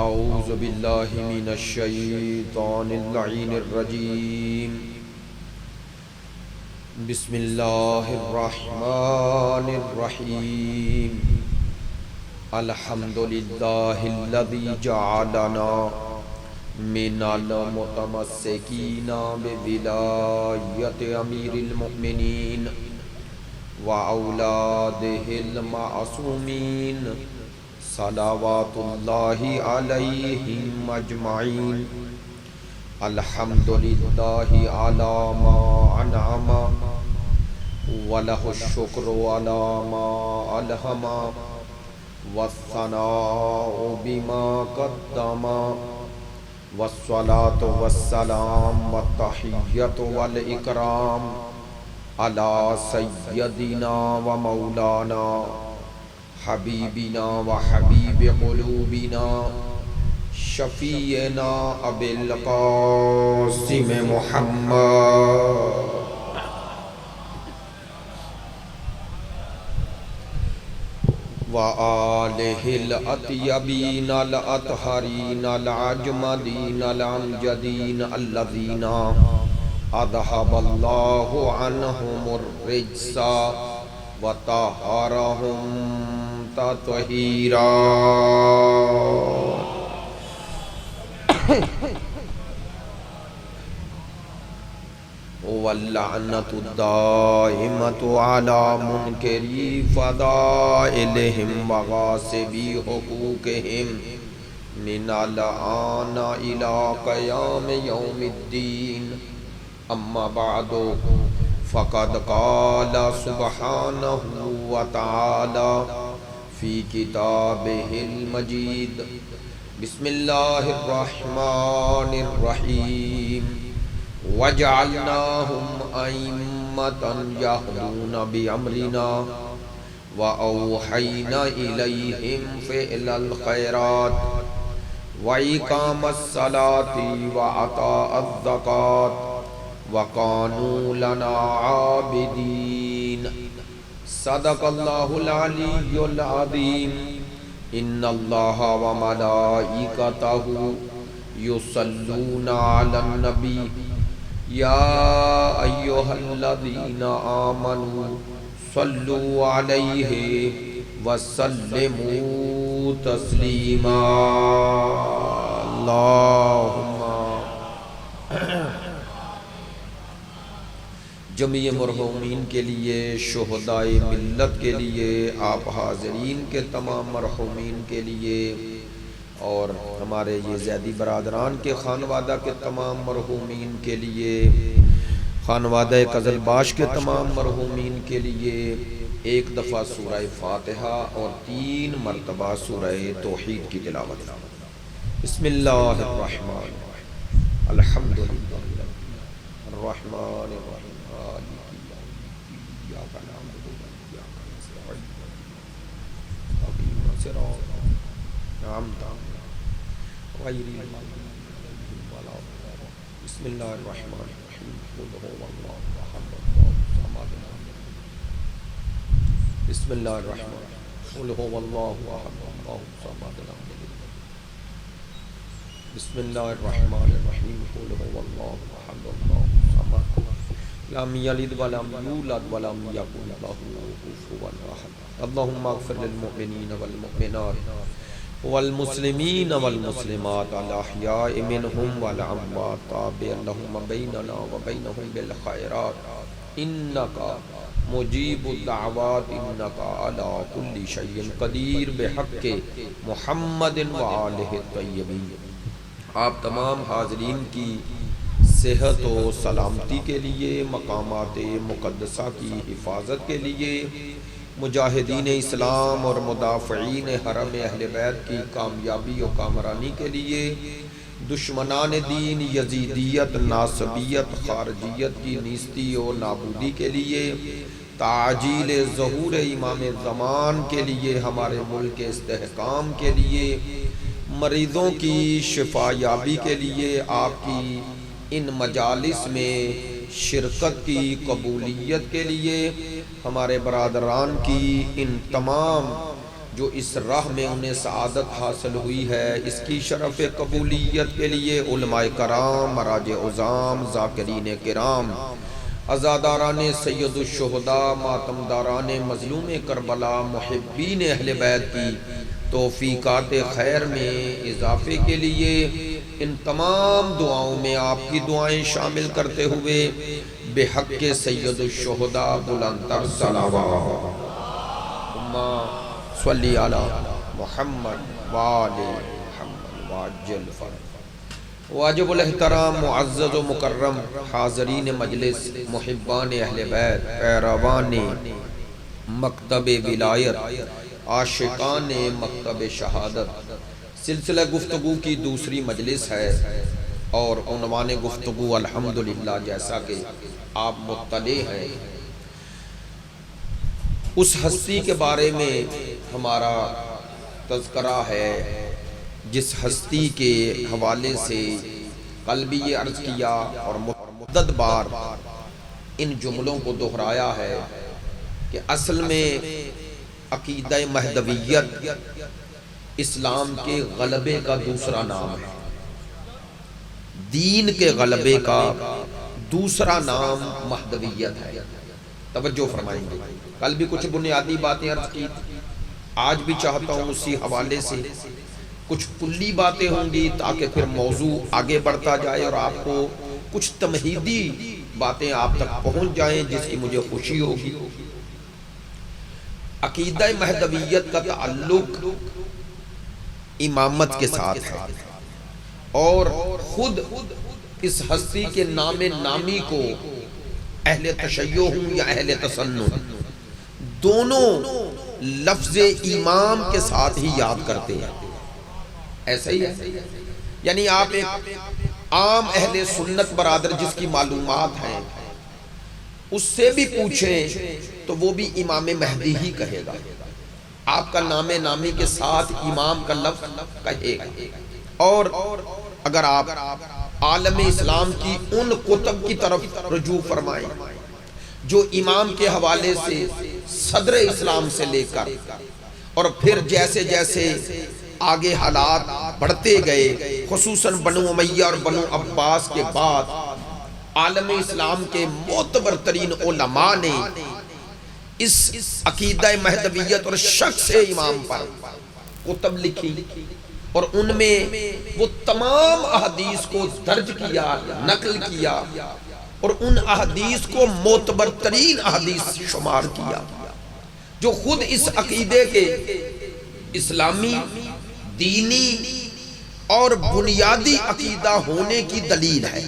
اعوذ باللہ من الشیطان اللعین الرجیم بسم اللہ الرحمن الرحیم الحمد للہ الذی جعلنا من المتمسکین بولایت امیر المؤمنین وأولادہ المعصومین صلوات اللہ علیہم اجمعین الحمد للہ علی ما انعم ولہ الشکر علی ما الہم والثناء بما قدم والصلاة والسلام والتحیۃ والاکرام علی سیدنا و مولانا حبیبنا و حبیب قلوبنا شفیعنا ابی القاسم محمد وآلہ الاطیبین الاطہرین العجمدین الامجدین الذین اذھب اللہ عنہم الرجس وطہرہم تطہیرا واللعنۃ الدائمۃ علی منکری فضائلہم وغاصبی حقوقہم من الآن الی قیام یوم الدین اما بعد فقد قال سبحانہ وتعالی فی کتابہ المجید بسم اللہ الرحمن الرحیم وجعلناہم ائمۃ یہدون بامرنا واوحینا الیہم فعل الخیرات واقام الصلاۃ واعطاء الزکاۃ وَقَانُوا لَنَا عَابِدِينَ صدق اللہ العلی العظیم ان اللہ وملائکتہ یصلون علی النبی یا ایہا الذین آمنوا صلوا علیہ وسلموا تسلیما اللہم جمیع مرحومین کے لیے، شہدائے ملت کے لیے، آپ حاضرین کے تمام مرحومین کے لیے اور ہمارے یہ زیدی برادران کے خانوادہ کے تمام مرحومین کے لیے، خانوادہ قزلباش کے تمام مرحومین کے لیے ایک دفعہ سورہ فاتحہ اور 3 مرتبہ سورہ توحید کی تلاوت۔ بسم اللہ الرحمن الرحیم الحمدللہ الرحمن الرحیم بسم اللہ الرحمن الرحیم بسم اللہ الرحمن قل هو اللہ احد اللہ الصمد بسم اللہ الرحمن الرحیم قل هو اللہ احد اللہ الصمد لم یلد ولم یولد ولم یکن له کفوا احد اللہم اغفر للمؤمنین والمؤمنات والمسلمین والمسلمات الاحیاء منہم والاموات تابع اللہم بیننا وبینہم بالخیرات انکا مجیب الدعوات انکا علی کل شیء قدیر بحق محمد وآلہ الطیبین۔ آپ تمام حاضرین کی صحت و سلامتی کے لیے، مقامات مقدسہ کی حفاظت کے لیے، مجاہدین اسلام اور مدافعین حرم اہل بیت کی کامیابی و کامرانی کے لیے، دشمنان دین یزیدیت، ناصبیت، خارجیت کی نیستی و نابودی کے لیے، تعجیل ظہور امام زمان کے لیے، ہمارے ملک کے استحکام کے لیے، مریضوں کی شفا یابی کے لیے، آپ کی ان مجالس میں شرکت کی قبولیت کے لیے، ہمارے برادران کی ان تمام جو اس راہ میں انہیں سعادت حاصل ہوئی ہے، اس کی شرف قبولیت کے لیے علماء کرام، مراجع عظام، ذاکرین کرام، عزاداران سید الشہداء، ماتمداران مظلوم کربلا، محبین اہل بیت کی توفیقات خیر میں اضافے کے لیے ان تمام دعاؤں میں آپ کی دعائیں شامل کرتے ہوئے بحق سید الشہداء بلندتر صلوات صلی علی محمد وآل محمد وعجل فرج۔ واجب الاحترام معزز و مکرم حاضرین مجلس، محبان اہل بیت، پیروان مکتب ولایت، عاشقان مکتب شہادت، سلسلہ گفتگو کی دوسری مجلس ہے اور عنوان گفتگو الحمدللہ جیسا کہ آپ مطلع ہیں اس ہستی کے بارے میں ہمارا تذکرہ ہے جس ہستی کے حوالے سے کل بھی یہ عرض کیا اور متعدد بار ان جملوں کو دہرایا ہے کہ اصل میں عقیدہ مہدویت اسلام کے غلبے کا دوسرا نام ہے، دین کے غلبے کا دوسرا نام مہدویت ہے۔ توجہ فرمائیں گے، کل بھی کچھ بنیادی باتیں عرض کی، آج بھی چاہتا ہوں اسی حوالے سے کچھ کلی باتیں ہوں گی تاکہ پھر موضوع آگے بڑھتا جائے اور آپ کو کچھ تمہیدی باتیں آپ تک پہنچ جائیں جس کی مجھے خوشی ہوگی۔ عقیدہ مہدویت کا تعلق امامت کے ساتھ ہے اور خود اس ہستی کے نام نامی کو اہل تشیع ہوں یا اہل تسنن دونوں لفظ امام کے ساتھ ہی یاد کرتے ہیں، ایسا ہی ہے۔ یعنی آپ ایک عام اہل سنت برادر جس کی معلومات ہیں اس سے بھی پوچھیں تو وہ بھی امام مہدی ہی کہے گا، آپ کا نام نامی کے ساتھ امام کا لفظ کہے گا۔ اور اگر آپ عالم اسلام کی ان کتب کی طرف رجوع فرمائیں جو امام کے حوالے سے صدر اسلام سے لے کر اور پھر جیسے جیسے آگے حالات بڑھتے گئے، خصوصاً بنو امیہ اور بنو عباس کے بعد عالم اسلام کے معتبر ترین علماء نے اس عقیدہ مہدویت اور شخص امام پر کتب لکھی اور ان میں وہ تمام احادیث کو درج کیا، نقل کیا اور ان احادیث کو معتبر ترین احادیث شمار کیا جو خود اس عقیدے کے اسلامی، دینی اور بنیادی عقیدہ ہونے کی دلیل ہے۔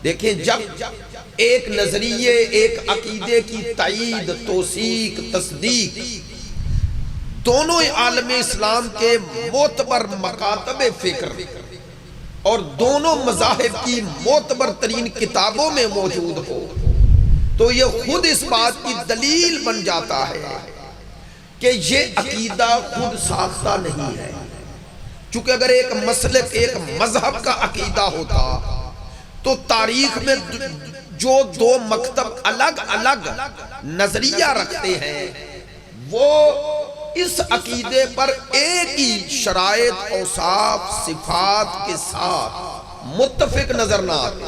دیکھیں، جب ایک نظریے، ایک عقیدے کی تائید، توثیق، تصدیق دونوں عالم اسلام کے معتبر مکاتب فکر اور دونوں مذاہب کی معتبر ترین کتابوں میں موجود ہو تو یہ خود اس بات کی دلیل بن جاتا ہے کہ یہ عقیدہ خود ساختہ نہیں ہے۔ چونکہ اگر ایک مسلک، ایک مذہب کا عقیدہ ہوتا تو تاریخ میں جو دو مکتب الگ الگ نظریہ رکھتے ہیں وہ اس عقیدے پر ایک ہی شرائط، اوصاف، صفات کے ساتھ متفق نظر نہ آتے۔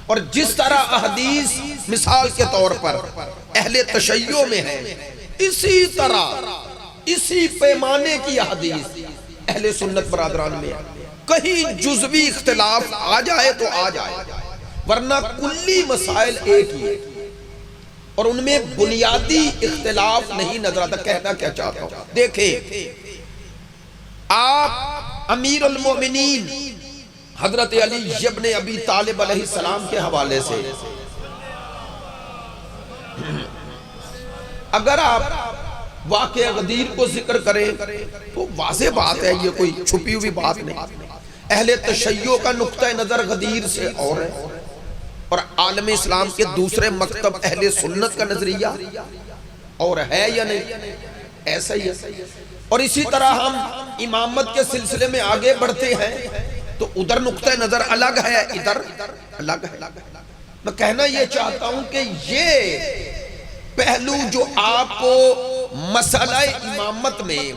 اور جس طرح احادیث مثال کے طور پر اہل تشیع میں ہے، اسی طرح اسی پیمانے کی احادیث اہل سنت برادران میں ہے۔ کہیں جزوی اختلاف آ جائے تو آ جائے، ورنہ کلی مسائل ایک ہی ہے اور ان میں بنیادی اختلاف نہیں نظر آتا۔ کہنا کیا چاہتا ہوں، دیکھیں، آپ امیر المومنین حضرت علی ابن ابی طالب علیہ السلام کے حوالے سے اگر آپ واقعہ غدیر کو ذکر کریں تو واضح بات ہے، یہ کوئی چھپی ہوئی بات نہیں۔ اہل تشیع کا نقطہ نظر غدیر سے اور ہے اور عالم اسلام کے دوسرے مکتب اہل سنت کا نظریہ اور ہے یا نہیں، ایسا ہی ہے۔ اور اسی طرح ہم امامت کے سلسلے میں آگے بڑھتے ہیں تو ادھر نقطہ نظر الگ ہے، ادھر الگ ہے۔ میں کہنا یہ چاہتا ہوں کہ یہ پہلو جو آپ کو مسئلہ امامت میں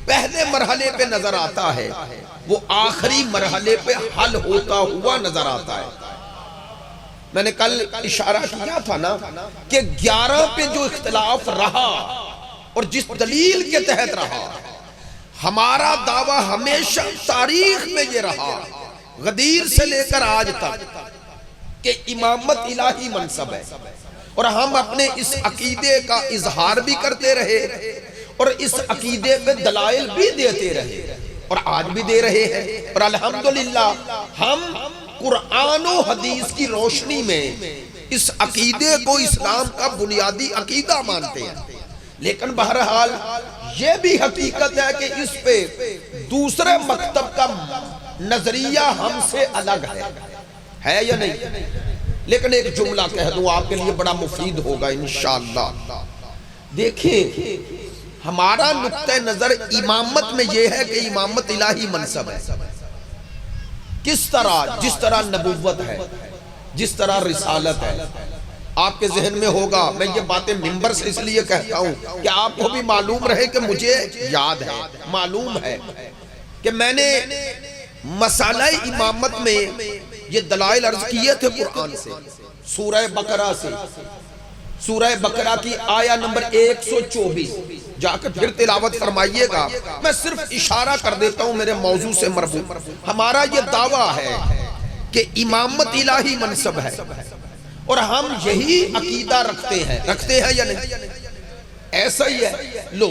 پہلے مرحلے پہ نظر آتا ہے وہ آخری مرحلے پہ حل ہوتا ہوا نظر آتا ہے. میں نے کل اشارہ کیا تھا نا کہ 11 پہ جو اختلاف رہا اور جس دلیل کے تحت رہا، ہمارا دعویٰ ہمیشہ تاریخ میں یہ رہا غدیر سے لے کر آج تک کہ امامت الہی منصب ہے، اور ہم اپنے اس عقیدے کا اظہار بھی کرتے رہے اور اس عقیدے پہ دلائل بھی دیتے رہے اور آج بھی دے رہے ہیں. اور الحمدللہ ہم قرآن و حدیث کی روشنی میں اس عقیدے کو اسلام کا بنیادی عقیدہ مانتے ہیں. لیکن بہرحال یہ بھی حقیقت ہے کہ اس پہ دوسرے مکتب کا نظریہ ہم سے الگ ہے یا نہیں؟ لیکن ایک جملہ کہہ دوں آپ کے لیے بڑا مفید ہوگا انشاءاللہ. دیکھیں ہمارا نقطہ نظر امامت میں یہ ہے کہ امامت الہی منصب ہے. کس طرح؟ جس طرح نبوت ہے، جس طرح رسالت ہے. آپ کے ذہن میں ہوگا، میں یہ باتیں منبر سے اس لیے کہتا ہوں کہ آپ کو بھی معلوم رہے کہ مجھے یاد ہے، معلوم ہے کہ میں نے مسئلہ امامت میں یہ دلائل عرض کیے تھے قرآن سے، سورہ بقرہ سے. سورہ بقرہ کی آیہ نمبر 124 جا کے پھر تلاوت فرمائیے گا. میں صرف اشارہ کر دیتا ہوں میرے موضوع سے مربوط. ہمارا یہ دعویٰ ہے کہ امامت الہی منصب ہے اور ہم یہی عقیدہ رکھتے ہیں یا نہیں؟ ایسا ہی ہے. لو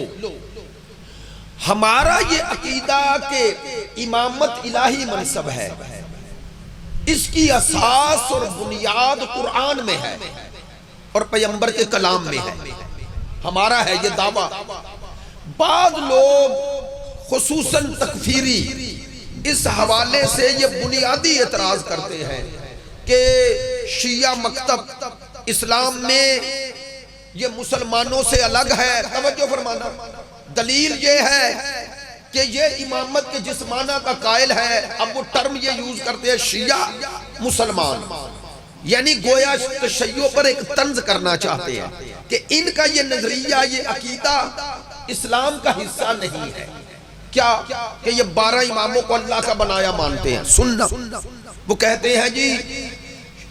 ہمارا یہ عقیدہ کہ امامت الہی منصب ہے، اس کی اساس اور بنیاد قرآن میں ہے اور پیغمبر کے کلام میں ہے. ہمارا ہے یہ دعویٰ. بعض لوگ خصوصاً تکفیری اس حوالے سے یہ بنیادی اعتراض کرتے ہیں کہ شیعہ مکتب اسلام میں یہ مسلمانوں سے الگ ہے. توجہ فرمانا. دلیل یہ ہے کہ یہ امامت کے جس معنی کا قائل ہے، اب وہ ٹرم یہ یوز کرتے ہیں شیعہ مسلمان، یعنی گویا تشیع پر ایک طنز کرنا چاہتے ہیں کہ ان کا یہ نظریہ، یہ عقیدہ اسلام کا حصہ نہیں ہے. کیا کہ یہ 12 اماموں کو اللہ کا بنایا مانتے ہیں. سننا وہ کہتے ہیں جی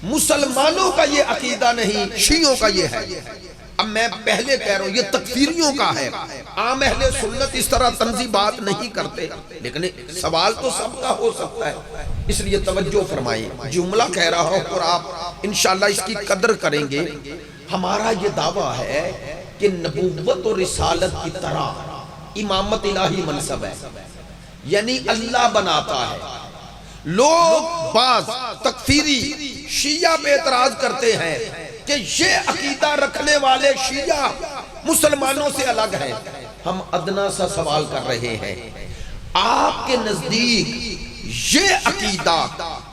مسلمانوں کا یہ عقیدہ نہیں، شیعوں کا یہ ہے. اب میں پہلے کہہ رہا ہوں یہ تکفیریوں کا ہے. عام اہل سنت اس طرح طنزی بات نہیں کرتے، لیکن سوال تو سب کا ہو سکتا ہے، اس لیے توجہ فرمائیں. جملہ کہہ رہا ہوں اور آپ انشاءاللہ اس کی قدر کریں گے. ہمارا یہ دعویٰ ہے کہ نبوت اور رسالت کی طرح امامت الہی منصب ہے، یعنی اللہ بناتا ہے. لوگ بعض تکفیری شیعہ پہ اعتراض کرتے ہیں کہ یہ عقیدہ رکھنے والے شیعہ مسلمانوں سے الگ ہیں. ہم ادنا سا سوال کر رہے ہیں، آپ کے نزدیک یہ عقیدہ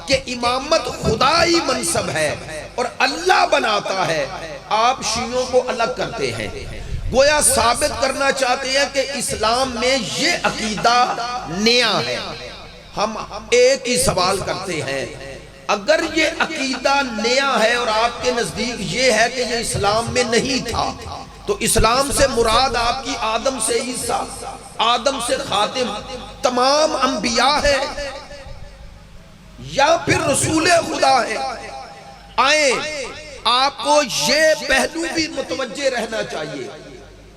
کہ امامت خدائی منصب ہے اور اللہ بناتا ہے، آپ شیعوں کو الگ کرتے ہیں، گویا ثابت کرنا چاہتے ہیں کہ اسلام میں یہ عقیدہ نیا ہے. ہم ایک ہی سوال کرتے ہیں، اگر یہ عقیدہ نیا ہے اور آپ کے نزدیک یہ ہے کہ یہ اسلام میں نہیں تھا، تو اسلام سے مراد آپ کی آدم سے عیسیٰ، آدم سے خاتم تمام انبیاء ہے یا پھر رسول خدا ہے؟ آئیں آپ کو یہ پہلو بھی متوجہ رہنا چاہیے.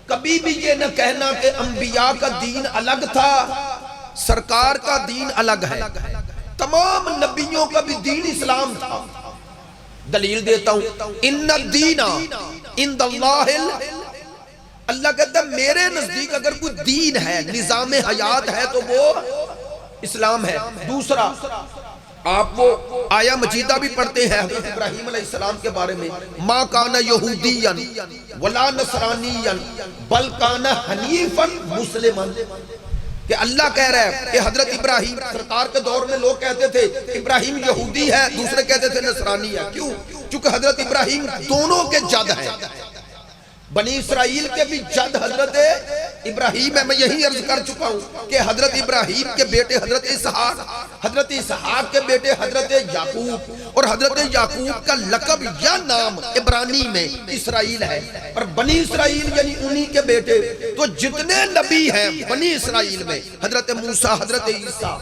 کبھی بھی یہ نہ کہنا کہ انبیاء کا دین الگ تھا، سرکار کا دین الگ ہے. تمام نبیوں کا بھی دین اسلام تھا. دلیل دیتا ہوں، ان الدین عند اللہ، اللہ کہتا ہے میرے نزدیک اگر کوئی دین ہے، نظام حیات ہے تو وہ اسلام ہے. دوسرا آپ وہ آیہ مجیدہ بھی پڑھتے ہیں حضرت ابراہیم علیہ السلام کے بارے میں، ما کان یہودیا ولا نصرانیا بل کان حنیفا مسلما، کہ اللہ کہہ رہا ہے کہ حضرت ابراہیم، سرکار کے دور میں لوگ کہتے تھے ابراہیم یہودی ہے، دوسرے کہتے تھے نصرانی ہے. کیوں؟ چونکہ حضرت ابراہیم دونوں کے جد ہیں. بنی اسرائیل کے بھی جد حضرت ابراہیم ہے. میں یہی عرض کر چکا ہوں کہ حضرت ابراہیم کے بیٹے حضرت اسحاق حضرت اسحاق کے بیٹے حضرت یعقوب، اور حضرت یعقوب کا لقب یا نام عبرانی میں اسرائیل ہے، اور بنی اسرائیل یعنی انہی کے بیٹے۔ تو جتنے نبی ہیں بنی اسرائیل میں، حضرت موسیٰ، حضرت عیسیٰ،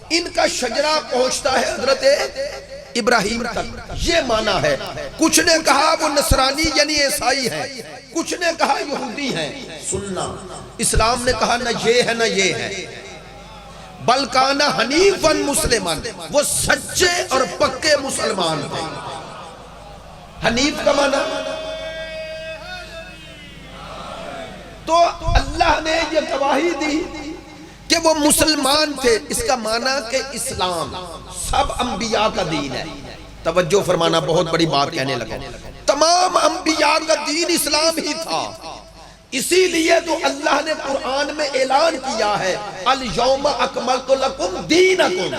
ان کا شجرہ پہنچتا ہے حضرت ابراہیم تک، یہ معنی ہے۔ کچھ نے کہا وہ نصرانی یعنی عیسائی ہیں، کچھ نے کہا یہودی ہیں، سننا اسلام نے کہا نہ یہ ہے نہ یہ ہے، بل کانا حنیفاً مسلمان، وہ سچے اور پکے مسلمان تھے۔ حنیف کا معنی تو اللہ نے یہ گواہی دی کہ وہ مسلمان تھے، اس کا معنی کہ اسلام سب انبیاء کا دین ہے۔ توجہ فرمانا، بہت بڑی بات کہنے لگا، تمام انبیاء کا دین اسلام ہی تھا۔ اسی لیے تو اللہ نے قرآن میں اعلان کیا ہے الیوم اکملت لکم دینکم،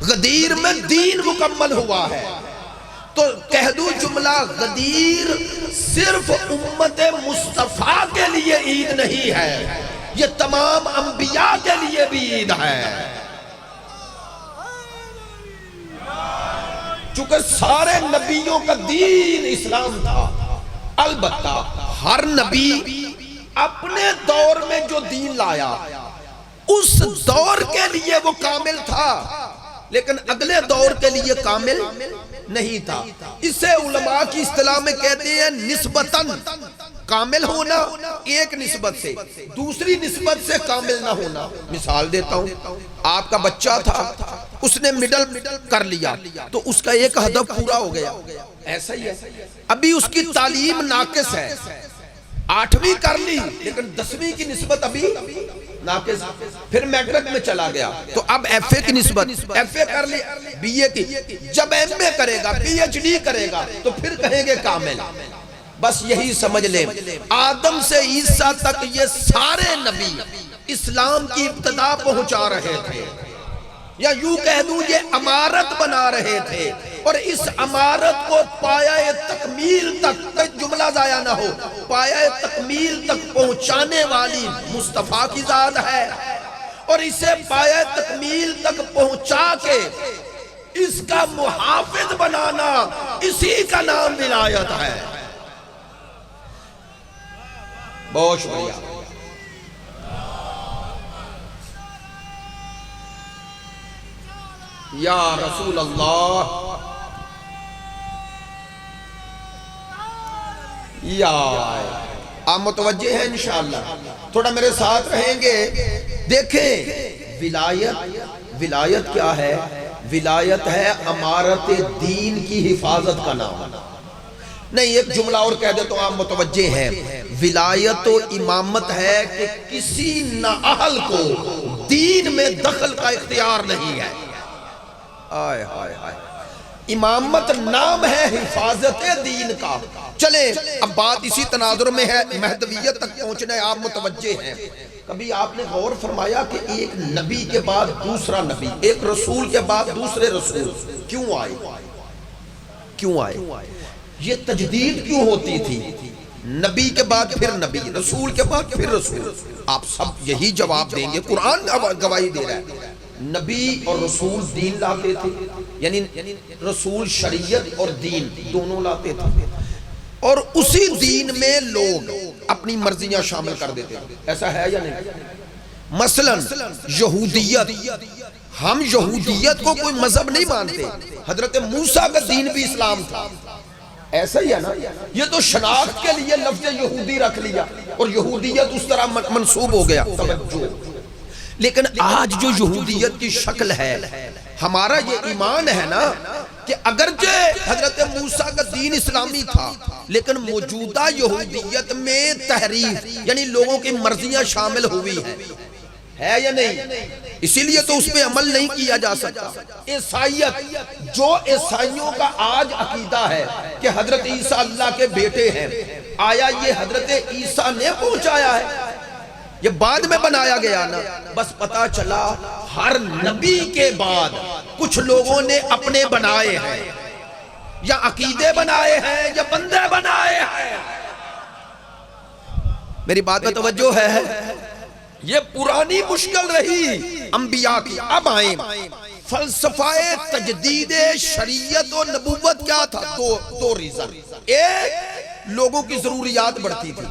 غدیر میں دین مکمل ہوا ہے۔ تو کہہ دوں جملہ، غدیر صرف امت مصطفیٰ کے لیے عید نہیں ہے، یہ تمام انبیاء کے لیے بھی عید ہے، چونکہ سارے نبیوں کا دین اسلام تھا۔ البتہ ہر نبی اپنے دور میں جو دین لایا اس دور کے لیے وہ کامل تھا، لیکن اگلے دور کے لیے کامل نہیں تھا۔ اسے علماء کی اصطلاح میں کہتے ہیں نسبتاً کامل ہونا، ایک نسبت سے دوسری نسبت سے کامل نہ ہونا۔ مثال دیتا ہوں، آپ کا بچہ تھا، اس نے مڈل کر لیا تو اس کا ایک ہدف پورا ہو گیا، ایسا ہی ہے۔ ابھی اس کی تعلیم ناقص ہے، 8ویں کر لی لیکن 10ویں کی نسبت ابھی ناقص، پھر میٹرک میں چلا گیا تو اب ایف اے کی نسبت، ایف اے کر لی، بی اے کی، جب ایم اے کرے گا، پی ایچ ڈی کرے گا تو پھر کہیں گے کامل۔ بس یہی سمجھ لیں، آدم سے عیسیٰ تک یہ سارے نبی اسلام کی ابتدا پہنچا رہے تھے، یا یوں کہہ دوں یہ عمارت بنا رہے تھے، اور اس عمارت کو پایہ تکمیل تک، جملہ ضائع نہ ہو، پایہ تکمیل تک پہنچانے والی مصطفیٰ کی ذات ہے، اور اسے پایہ تکمیل تک پہنچا کے اس کا محافظ بنانا، اسی کا نام ولایت ہے۔ بہت شکریہ۔ یا رسول اللہ، یا آپ متوجہ ہیں انشاءاللہ، تھوڑا میرے ساتھ رہیں گے۔ دیکھیں ولایت کیا ہے؟ ولایت ہے امارت دین کی حفاظت کا نام۔ نہیں، ایک جملہ اور کہہ دے تو آپ متوجہ ہیں، ولایت و امامت ہے کہ کسی نااہل کو دین میں دخل کا اختیار نہیں ہے۔ آئے آئے آئے، امامت نام ہے حفاظت دین کا۔ چلیں اب بات اسی تناظر میں ہے، مہدویت تک پہنچنا ہے، آپ متوجہ ہیں۔ کبھی آپ نے غور فرمایا کہ ایک نبی کے بعد دوسرا نبی، ایک رسول کے بعد دوسرے رسول کیوں آئے؟ یہ تجدید کیوں ہوتی تھی؟ نبی کے بعد پھر نبی، رسول کے بعد پھر رسول۔ آپ سب یہی جواب دیں گے، قرآن گواہی دے رہا ہے۔ نبی اور رسول دین لاتے تھے، یعنی رسول شریعت اور دین دونوں لاتے تھے، اور اسی دین میں لوگ اپنی مرضیاں شامل کر دیتے تھے۔ ایسا ہے یا نہیں؟ مثلا یہودیت، ہم یہودیت کو کوئی مذہب نہیں مانتے، حضرت موسیٰ کا دین بھی اسلام تھا، ایسا ہی ہے نا؟ یہ تو شناخت کے لیے لفظ یہودی رکھ لیا اور یہودیت اس طرح منسوب ہو گیا۔ توجہ، لیکن آج جو یہودیت کی شکل ہے، ہمارا یہ ایمان ہے نا کہ اگرچہ حضرت موسیٰ کا دین اسلامی تھا لیکن موجودہ یہودیت میں تحریف یعنی لوگوں کی مرضیاں شامل ہوئی ہیں، ہے یا نہیں؟ اسی لیے تو اس پہ عمل نہیں کیا جا سکتا۔ عیسائیت، جو عیسائیوں کا آج عقیدہ ہے کہ حضرت عیسیٰ اللہ کے بیٹے ہیں، آیا یہ حضرت عیسیٰ نے پہنچایا ہے؟ یہ بعد میں بنایا گیا نا؟ بس پتا چلا ہر نبی کے بعد کچھ لوگوں نے اپنے بنائے ہیں، یا عقیدے بنائے ہیں یا بندے بنائے ہیں۔ میری بات میں توجہ ہے؟ یہ پرانی مشکل رہی، انبیاء کی. اب آئیں فلسفہ تجدید شریعت و نبوت کیا تھا؟ دو ریزن. ایک، لوگوں کی ضروریات بڑھتی تھی،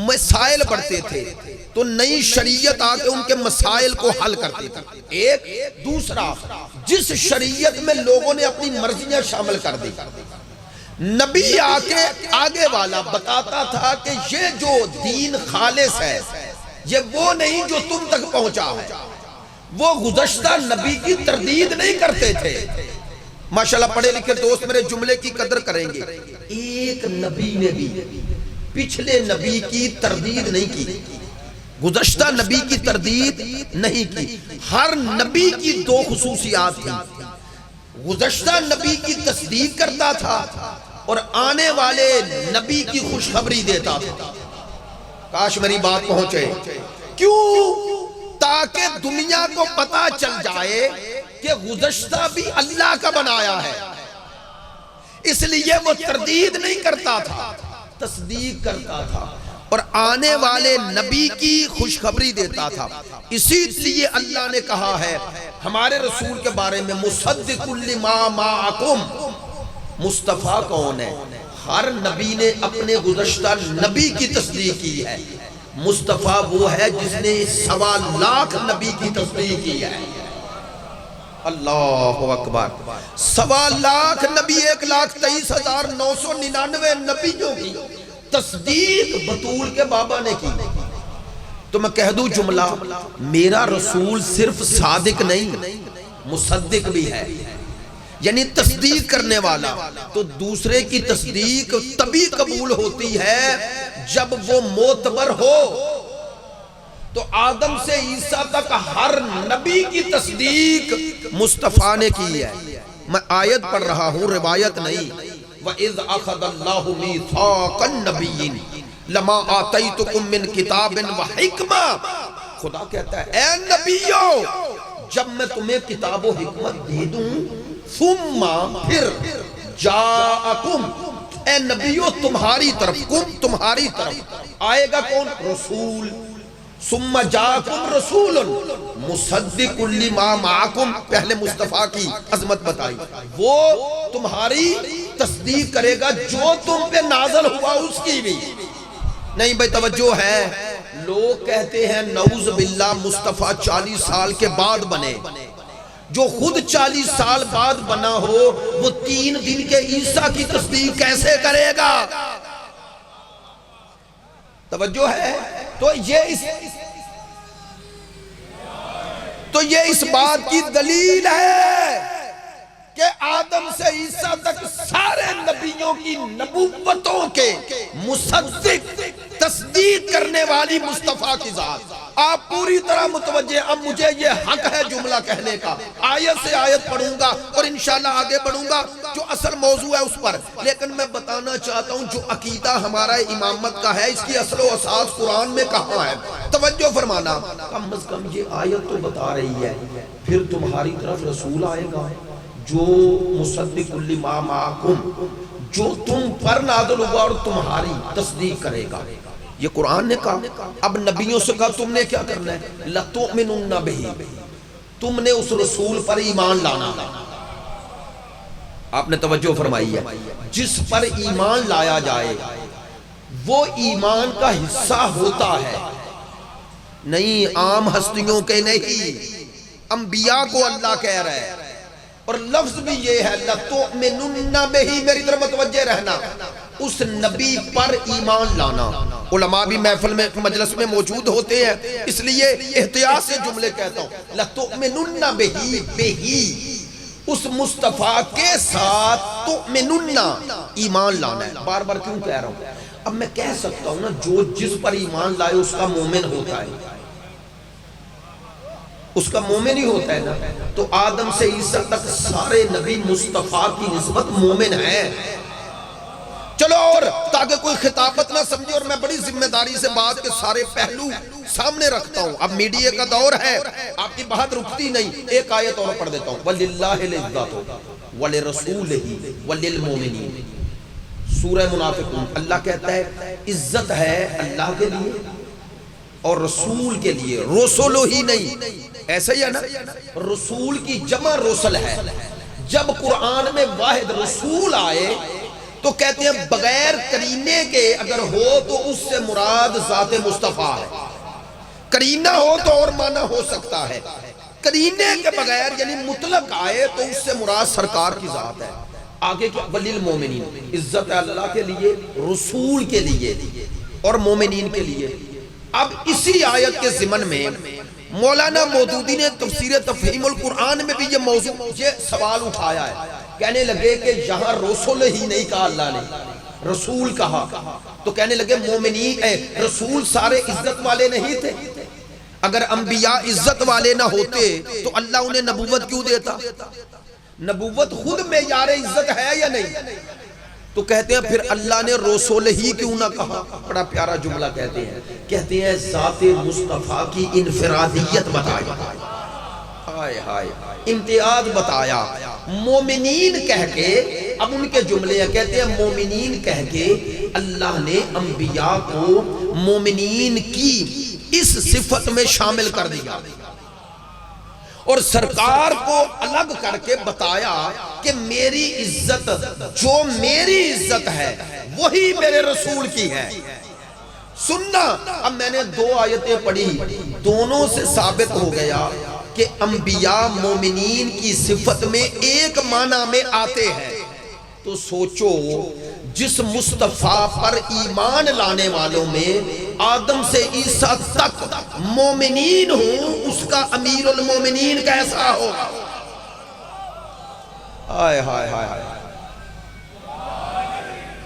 مسائل بڑھتے تھے، تو نئی شریعت آ کے ان کے مسائل کو حل کرتی تھی. ایک. دوسرا، جس شریعت میں لوگوں نے اپنی مرضیاں شامل کر دی، نبی آ کے آگے والا بتاتا تھا کہ یہ جو دین خالص ہے یہ وہ نہیں جو تم تک پہنچا ہے. وہ گزشتہ نبی کی تردید نہیں کرتے تھے. ماشاءاللہ پڑھے لکھے دوست میرے جملے کی قدر کریں گے. ایک نبی نے بھی پچھلے نبی کی تردید نہیں کی، گزشتہ نبی کی تردید نہیں کی. ہر نبی کی دو خصوصیات تھیں. گزشتہ نبی کی تصدیق کرتا تھا اور آنے والے نبی کی خوشخبری دیتا تھا. کاش میری بات پہنچے. کیوں؟ تاکہ دنیا کو پتا چل جائے کہ گزشتہ بھی اللہ کا بنایا ہے. اس لیے وہ تردید نہیں کرتا تھا، تصدیق کرتا تھا اور آنے والے نبی کی خوشخبری دیتا تھا. اسی لیے اللہ نے کہا ہے ہمارے رسول کے بارے میں مصدق لما معکم. مصطفیٰ کون ہے؟ ہر نبی نے اپنے گزشتہ نبی کی تصدیق کی ہے. مصطفیٰ وہ ہے جس نے 1.25 لاکھ نبی کی تصدیق کی ہے. اللہ اکبر. 1.25 لاکھ نبی، 1,23,999 نبیوں کی تصدیق بطول کے بابا نے کی. تو میں کہہ دوں جملہ، میرا رسول صرف صادق نہیں مصدق بھی ہے، یعنی تصدیق کرنے والا. تو دوسرے کی تصدیق تبھی قبول ہوتی ہے جب وہ معتبر ہو. تو آدم سے عیسیٰ تک ہر نبی کی تصدیق مصطفیٰ نے کی ہے. میں آیت پڑھ رہا ہوں، روایت نہیں. وَإِذْ أَخَذَ اللَّهُ مِيثَاقَ النَّبِيِّينَ لَمَا آتَيْتُكُم مِّن كِتَابٍ وَحِکْمَةٍ. خدا کہتا ہے اے نبیوں جب میں تمہیں کتاب و حکمت دے دوں، ثم پھر جاءکم، اے نبیوں تمہاری طرف، کم تمہاری طرف آئے گا کون؟ رسول. ثم جاءکم رسول مصدق لما معکم. پہلے مصطفیٰ کی عظمت بتائی، وہ تمہاری تصدیق کرے گا جو تم پہ نازل ہوا اس کی بھی. نہیں بھئی توجہ ہے. لوگ کہتے ہیں نعوذ باللہ مصطفیٰ 40 سال کے بعد بنے. جو خود 40 سال بعد بنا ہو وہ 3 دن کے عیسیٰ کی تصدیق کیسے کرے گا؟ توجہ ہے. تو یہ اس بات کی دلیل ہے کہ آدم سے عیسیٰ تک سارے نبیوں کی نبوتوں کے مصدق تصدیق کرنے والی مصطفیٰ کی ذات. آپ پوری طرح متوجہ. اب مجھے یہ حق ہے جملہ کہنے کا. آیت سے آیت پڑھوں گا اور انشاءاللہ آگے بڑھوں گا جو اصل موضوع ہے اس پر. لیکن میں بتانا چاہتا ہوں جو عقیدہ ہمارا امامت کا ہے اس کی اصل و اساس قرآن میں کہاں ہے. توجہ فرمانا. کم از کم یہ آیت تو بتا رہی ہے پھر تمہاری طرف رسول آئے گا جو مصدق لما معکم، جو تم پر نازل ہوا اور تمہاری تصدیق کرے گا. یہ قرآن نے کہا. اب نبیوں سے کہا تم نے کیا کرنا ہے؟ لَتُؤْمِنُنَّ بِهِ، تم نے اس رسول پر ایمان لانا. آپ نے توجہ فرمائی ہے. جس پر ایمان لایا جائے وہ ایمان کا حصہ ہوتا ہے. نہیں عام ہستیوں کے نہیں، انبیاء کو اللہ کہہ رہا ہے. اور لفظ بھی یہ ہے لَتُؤْمِنُنَّ بِهِ. میری طرف متوجہ رہنا. اس نبی پر ایمان لانا. علماء بھی محفل میں مجلس میں موجود ہوتے ہیں اس لیے احتیاط سے جملے کہتا ہوں. لَتُؤْمِنُنَّ بِهِ، اس مصطفیٰ کے ساتھ تؤمنن ایمان لانا ہے. بار بار کیوں کہہ رہا ہوں؟ اب میں کہہ سکتا ہوں نا جو جس پر ایمان لائے اس کا مومن ہوتا ہے، اس کا مومن ہی ہوتا ہے نا. تو آدم سے عیسیٰ تک سارے نبی مصطفیٰ کی نسبت مومن ہیں. چلو اور تاکہ کوئی خطابت نہ سمجھے، اور میں بڑی ذمہ داری سے بات کے سارے پہلو سامنے رکھتا ہوں. اب میڈیا کا دور ہے، آپ کی بات رکتی نہیں. ایک آیت اور پڑھ دیتا ہوں. وَلِلَّهِ الْعِزَّةُ وَلِرَسُولِهِ وَلِلْمُؤْمِنِينَ. سورہ منافقون. اللہ کہتا ہے عزت ہے اللہ کے لیے اور رسول کے لیے، رسولو ہی نہیں، ایسا ہی ہے نا، رسول کی جمع رسل ہے۔ جب قرآن میں واحد رسول آئے تو کہتے ہیں بغیر قرینے کے اگر ہو تو اس سے مراد ذات مصطفیٰ ہے، قرینہ ہو تو اور معنی ہو سکتا ہے، قرینے کے بغیر یعنی مطلق آئے تو اس سے مراد سرکار کی ذات ہے۔ آگے کیا؟ وَلِلْمُؤْمِنِينَ، عزت ہے اللہ کے لیے، رسول کے لیے اور مومنین کے لیے۔ اب اسی آیت کے ضمن میں مولانا مودودی نے تفسیر تفہیم القرآن میں بھی یہ موضوع، یہ سوال اٹھایا ہے۔ کہنے لگے کہ یہاں رسول ہی نہیں کہا اللہ نے، رسول کہا، تو کہنے لگے مومنین رسول سارے عزت والے نہیں تھے؟ اگر انبیاء عزت والے نہ ہوتے تو اللہ انہیں نبوت کیوں دیتا؟ نبوت خود معیار عزت ہے یا نہیں؟ تو کہتے ہیں پھر اللہ نے رسول ہی کیوں نہ کہا؟ بڑا پیارا جملہ کہتے ہیں ذات مصطفیٰ کی انفرادیت بتایا، ہائے ہائے امتیاز بتایا، مومنین کہہ کے، اب ان کے جملے ہیں، کہتے ہیں مومنین کہہ کے اللہ نے انبیاء کو مومنین کی اس صفت میں شامل کر دیا اور سرکار کو الگ کر کے بتایا کہ میری عزت، جو میری عزت ہے وہی میرے رسول کی ہے۔ سننا، اب میں نے دو آیتیں پڑھی، دونوں سے ثابت ہو گیا کہ انبیاء مومنین کی صفت میں ایک معنی میں آتے ہیں۔ تو سوچو جس مصطفیٰ پر ایمان لانے والوں میں آدم سے عیسیٰ تک مومنین ہوں، اس کا امیر المومنین کیسا ہوگا؟ آئے ہائے ہائے،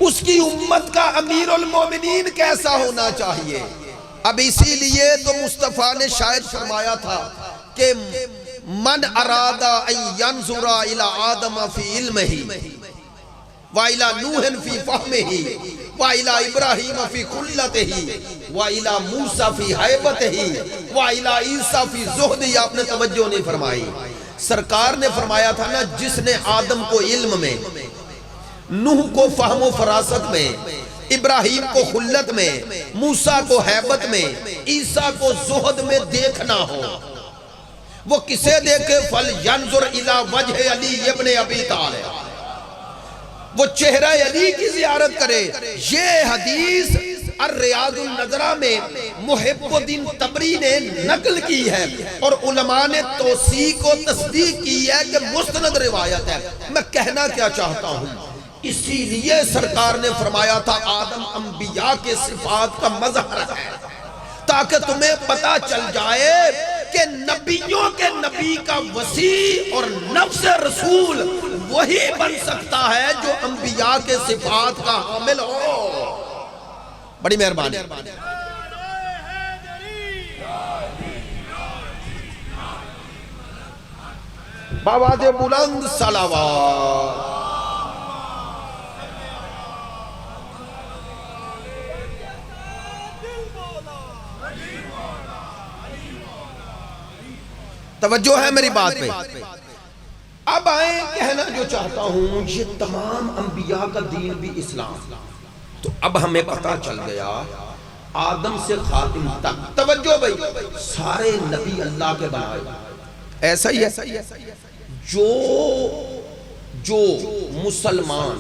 اس کی امت کا امیر المومنین کیسا ہونا چاہیے؟ اب اسی لیے تو مصطفیٰ نے شاید فرمایا تھا کہ من ارادہ ان ینظر الی آدم فی علمہ وَإِلَى نُوحٍ فِي فَهْمِهِ وَإِلَى إِبْرَاهِيمَ فِي خُلَّتِهِ وَإِلَى مُوسَى فِي حَیبَتِهِ وَإِلَى عِیسیٰ فِی زُہدِهِ۔ آپ نے توجہ نہیں فرمائی، سرکار نے فرمایا تھا نا، جس نے آدم کو علم میں، نوح کو فہم و فراست میں، ابراہیم کو خلت میں، موسیٰ کو حیبت میں، عیسیٰ کو زہد میں دیکھنا ہو، وہ کسے دیکھے؟ فَلْيَنْظُرْ إِلَى وَجْهِ عَلِيِّ ابْنِ أَبِی طالب، وہ چہرہ علی کی زیارت کرے۔ یہ حدیث الریاض النظرہ میں محب الدین طبری نے نقل کی ہے اور علماء نے توثیق و تصدیق کی ہے کہ مستند روایت ہے۔ میں کہنا کیا چاہتا ہوں، اسی لیے سرکار نے فرمایا تھا آدم انبیاء کے صفات کا مظہر ہے، تاکہ تمہیں پتہ چل جائے کہ نبیوں کے نبی کا وسیع اور نفس رسول وہی بن سکتا ہے جو انبیاء کے صفات کا حامل ہو۔ بڑی مہربانی۔ بآواز بلند صلوات۔ توجہ ہے میری بات پہ؟ اب آئیں، کہنا جو چاہتا ہوں، یہ تمام انبیاء کا دین بھی اسلام، تو اب ہمیں پتہ چل گیا آدم سے خاتم تک، توجہ بھائی، سارے نبی اللہ کے بنائے، ایسا ہی ہے۔ جو مسلمان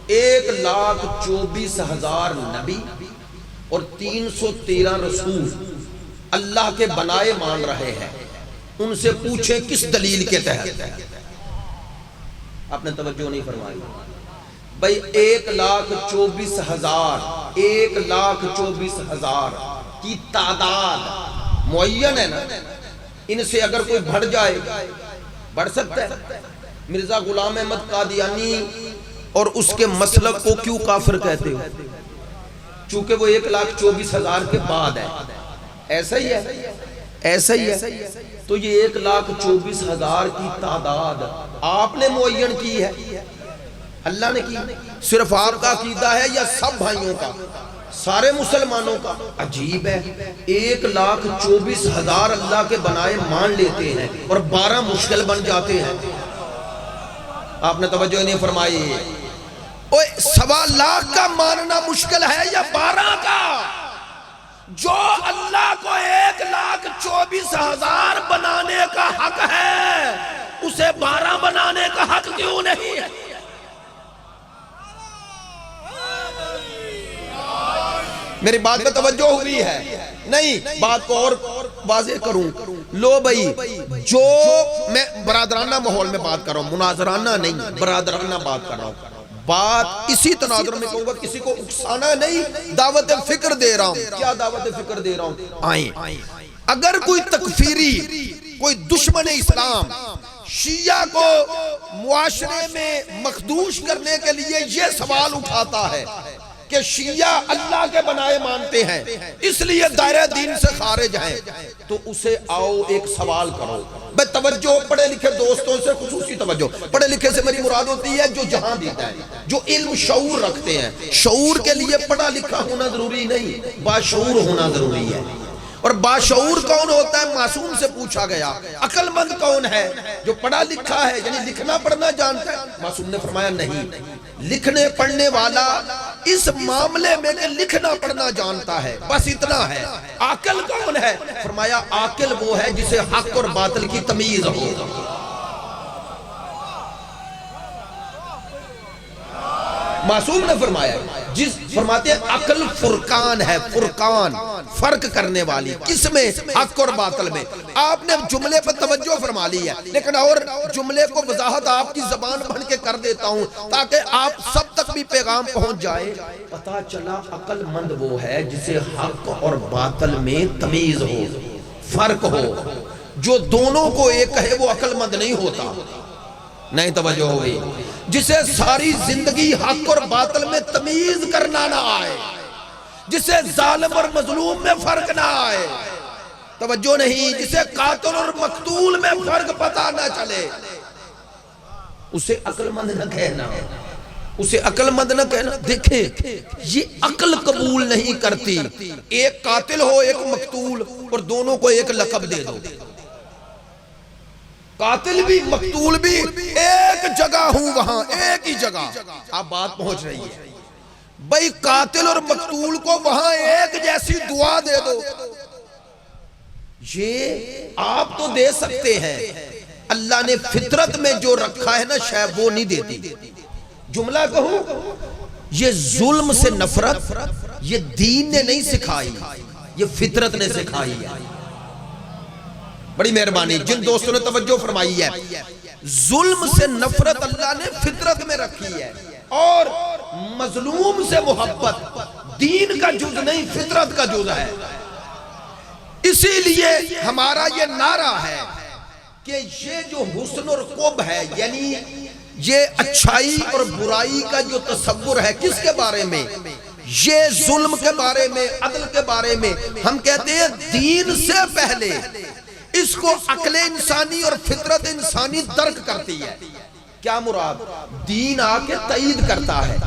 1,24,000 نبی اور 313 رسول اللہ کے بنائے مان رہے ہیں، ان سے پوچھیں کس دلیل کے تحت؟ آپ نے توجہ نہیں فرمائی بھائی، 1,24,000 کی تعداد معین ہے نا، ان سے اگر کوئی بڑھ جائے، بڑھ سکتا ہے؟ مرزا غلام احمد قادیانی اور اس کے مسلک کو کیوں کافر کہتے ہو؟ چونکہ وہ 1,24,000 کے بعد ہے، ایسا ہی ہے، ایسا ہی ہے۔ تو یہ 1,24,000 کی تعداد آپ نے معین کی ہے، اللہ نے کی؟ صرف آپ کا عقیدہ ہے یا سب بھائیوں کا، سارے مسلمانوں کا؟ عجیب ہے، 1,24,000 اللہ کے بنائے مان لیتے ہیں اور 12 مشکل بن جاتے ہیں۔ آپ نے توجہ نہیں فرمائی؟ 1.25 لاکھ کا ماننا مشکل ہے یا 12 کا؟ جو اللہ کو 1,24,000 بنانے کا حق ہے اسے 12 بنانے کا حق کیوں نہیں ہے؟ میری بات میں توجہ ہوئی ہے؟ نہیں، بات کو اور واضح کروں. لو بھائی، جو میں برادرانہ ماحول میں بات کر رہا ہوں، مناظرانہ نہیں، برادرانہ بات کر رہا ہوں. بات اسی تناظر میں کہوں گا، کسی کو اکسانا نہیں، دعوت فکر دے رہا ہوں. کیا دعوت فکر دے رہا ہوں؟ آئیں. اگر کوئی تکفیری، کوئی دشمن اسلام شیعہ کو معاشرے میں مخدوش کرنے کے لیے یہ سوال اٹھاتا ہے کہ شیعہ اللہ کے بنائے مانتے ہیں اس لیے دائرہ دین سے خارج ہیں، تو اسے آؤ ایک سوال کرو. بے توجہ پڑھے لکھے دوستوں سے خصوصی توجہ. پڑھے لکھے سے میری مراد ہوتی ہے جو جہاں دیتا ہے، جو علم شعور رکھتے ہیں. شعور کے لیے پڑھا لکھا ہونا ضروری نہیں، باشعور ہونا ضروری ہے. اور باشعور کون ہوتا ہے؟ معصوم سے پوچھا گیا. عقل مند کون ہے؟ جو پڑھا لکھا ہے، یعنی لکھنا پڑھنا جانتا ہے. معصوم نے فرمایا نہیں، لکھنے پڑھنے والا اس معاملے میں کہ لکھنا پڑھنا جانتا ہے، بس اتنا ہے. عاقل کون ہے؟ فرمایا عاقل وہ ہے جسے حق اور باطل کی تمیز ہو. معصوم نے فرمایا، فرماتے ہیں عقل فرقان ہے، فرقان فرق کرنے والی. کس میں؟ حق اور باطل میں. آپ نے جملے پر توجہ فرما لی ہے، لیکن اور جملے کو وضاحت آپ کی زبان بن کے کر دیتا ہوں تاکہ آپ سب تک بھی پیغام پہنچ جائے. پتہ چلا عقل مند وہ ہے جسے حق اور باطل میں تمیز ہو، فرق ہو. جو دونوں کو ایک کہے وہ عقل مند نہیں ہوتا. نہیں توجہ ہو گئی. جسے ساری زندگی حق اور باطل میں تمیز کرنا نہ آئے، جسے ظالم اور مظلوم میں فرق نہ آئے، توجہ نہیں، جسے قاتل اور مقتول میں فرق پتہ نہ چلے، اسے عقل مند نہ کہنا، اسے عقل مند نہ کہنا. دیکھیں یہ عقل قبول نہیں کرتی ایک قاتل ہو ایک مقتول اور دونوں کو ایک لقب دے دو. قاتل بھی مقتول بھی ایک جگہ ہوں، وہاں ایک ہی جگہ. آپ بات پہنچ رہی ہے بھئی. قاتل اور مقتول کو وہاں ایک جیسی دعا دے دو. یہ آپ تو دے سکتے ہیں، اللہ نے فطرت میں جو رکھا ہے نا شاید وہ نہیں دیتی. جملہ کہوں، یہ ظلم سے نفرت یہ دین نے نہیں سکھائی، یہ فطرت نے سکھائی ہے. بڑی مہربانی جن دوستوں نے توجہ فرمائی ہے. ظلم سے نفرت اللہ نے فطرت میں رکھی ہے، اور مظلوم سے محبت دین کا جز نہیں فطرت کا جز ہے. اسی لیے ہمارا یہ نعرہ ہے کہ یہ جو حسن اور قب ہے، یعنی یہ اچھائی اور برائی کا جو تصور ہے، کس کے بارے میں؟ یہ ظلم کے بارے میں، عدل کے بارے میں. ہم کہتے ہیں دین سے پہلے اس کو عقل انسانی اور فطرت انسانی درک کرتی ہے. کیا مراد؟ دین آ کے تائید کرتا ہے.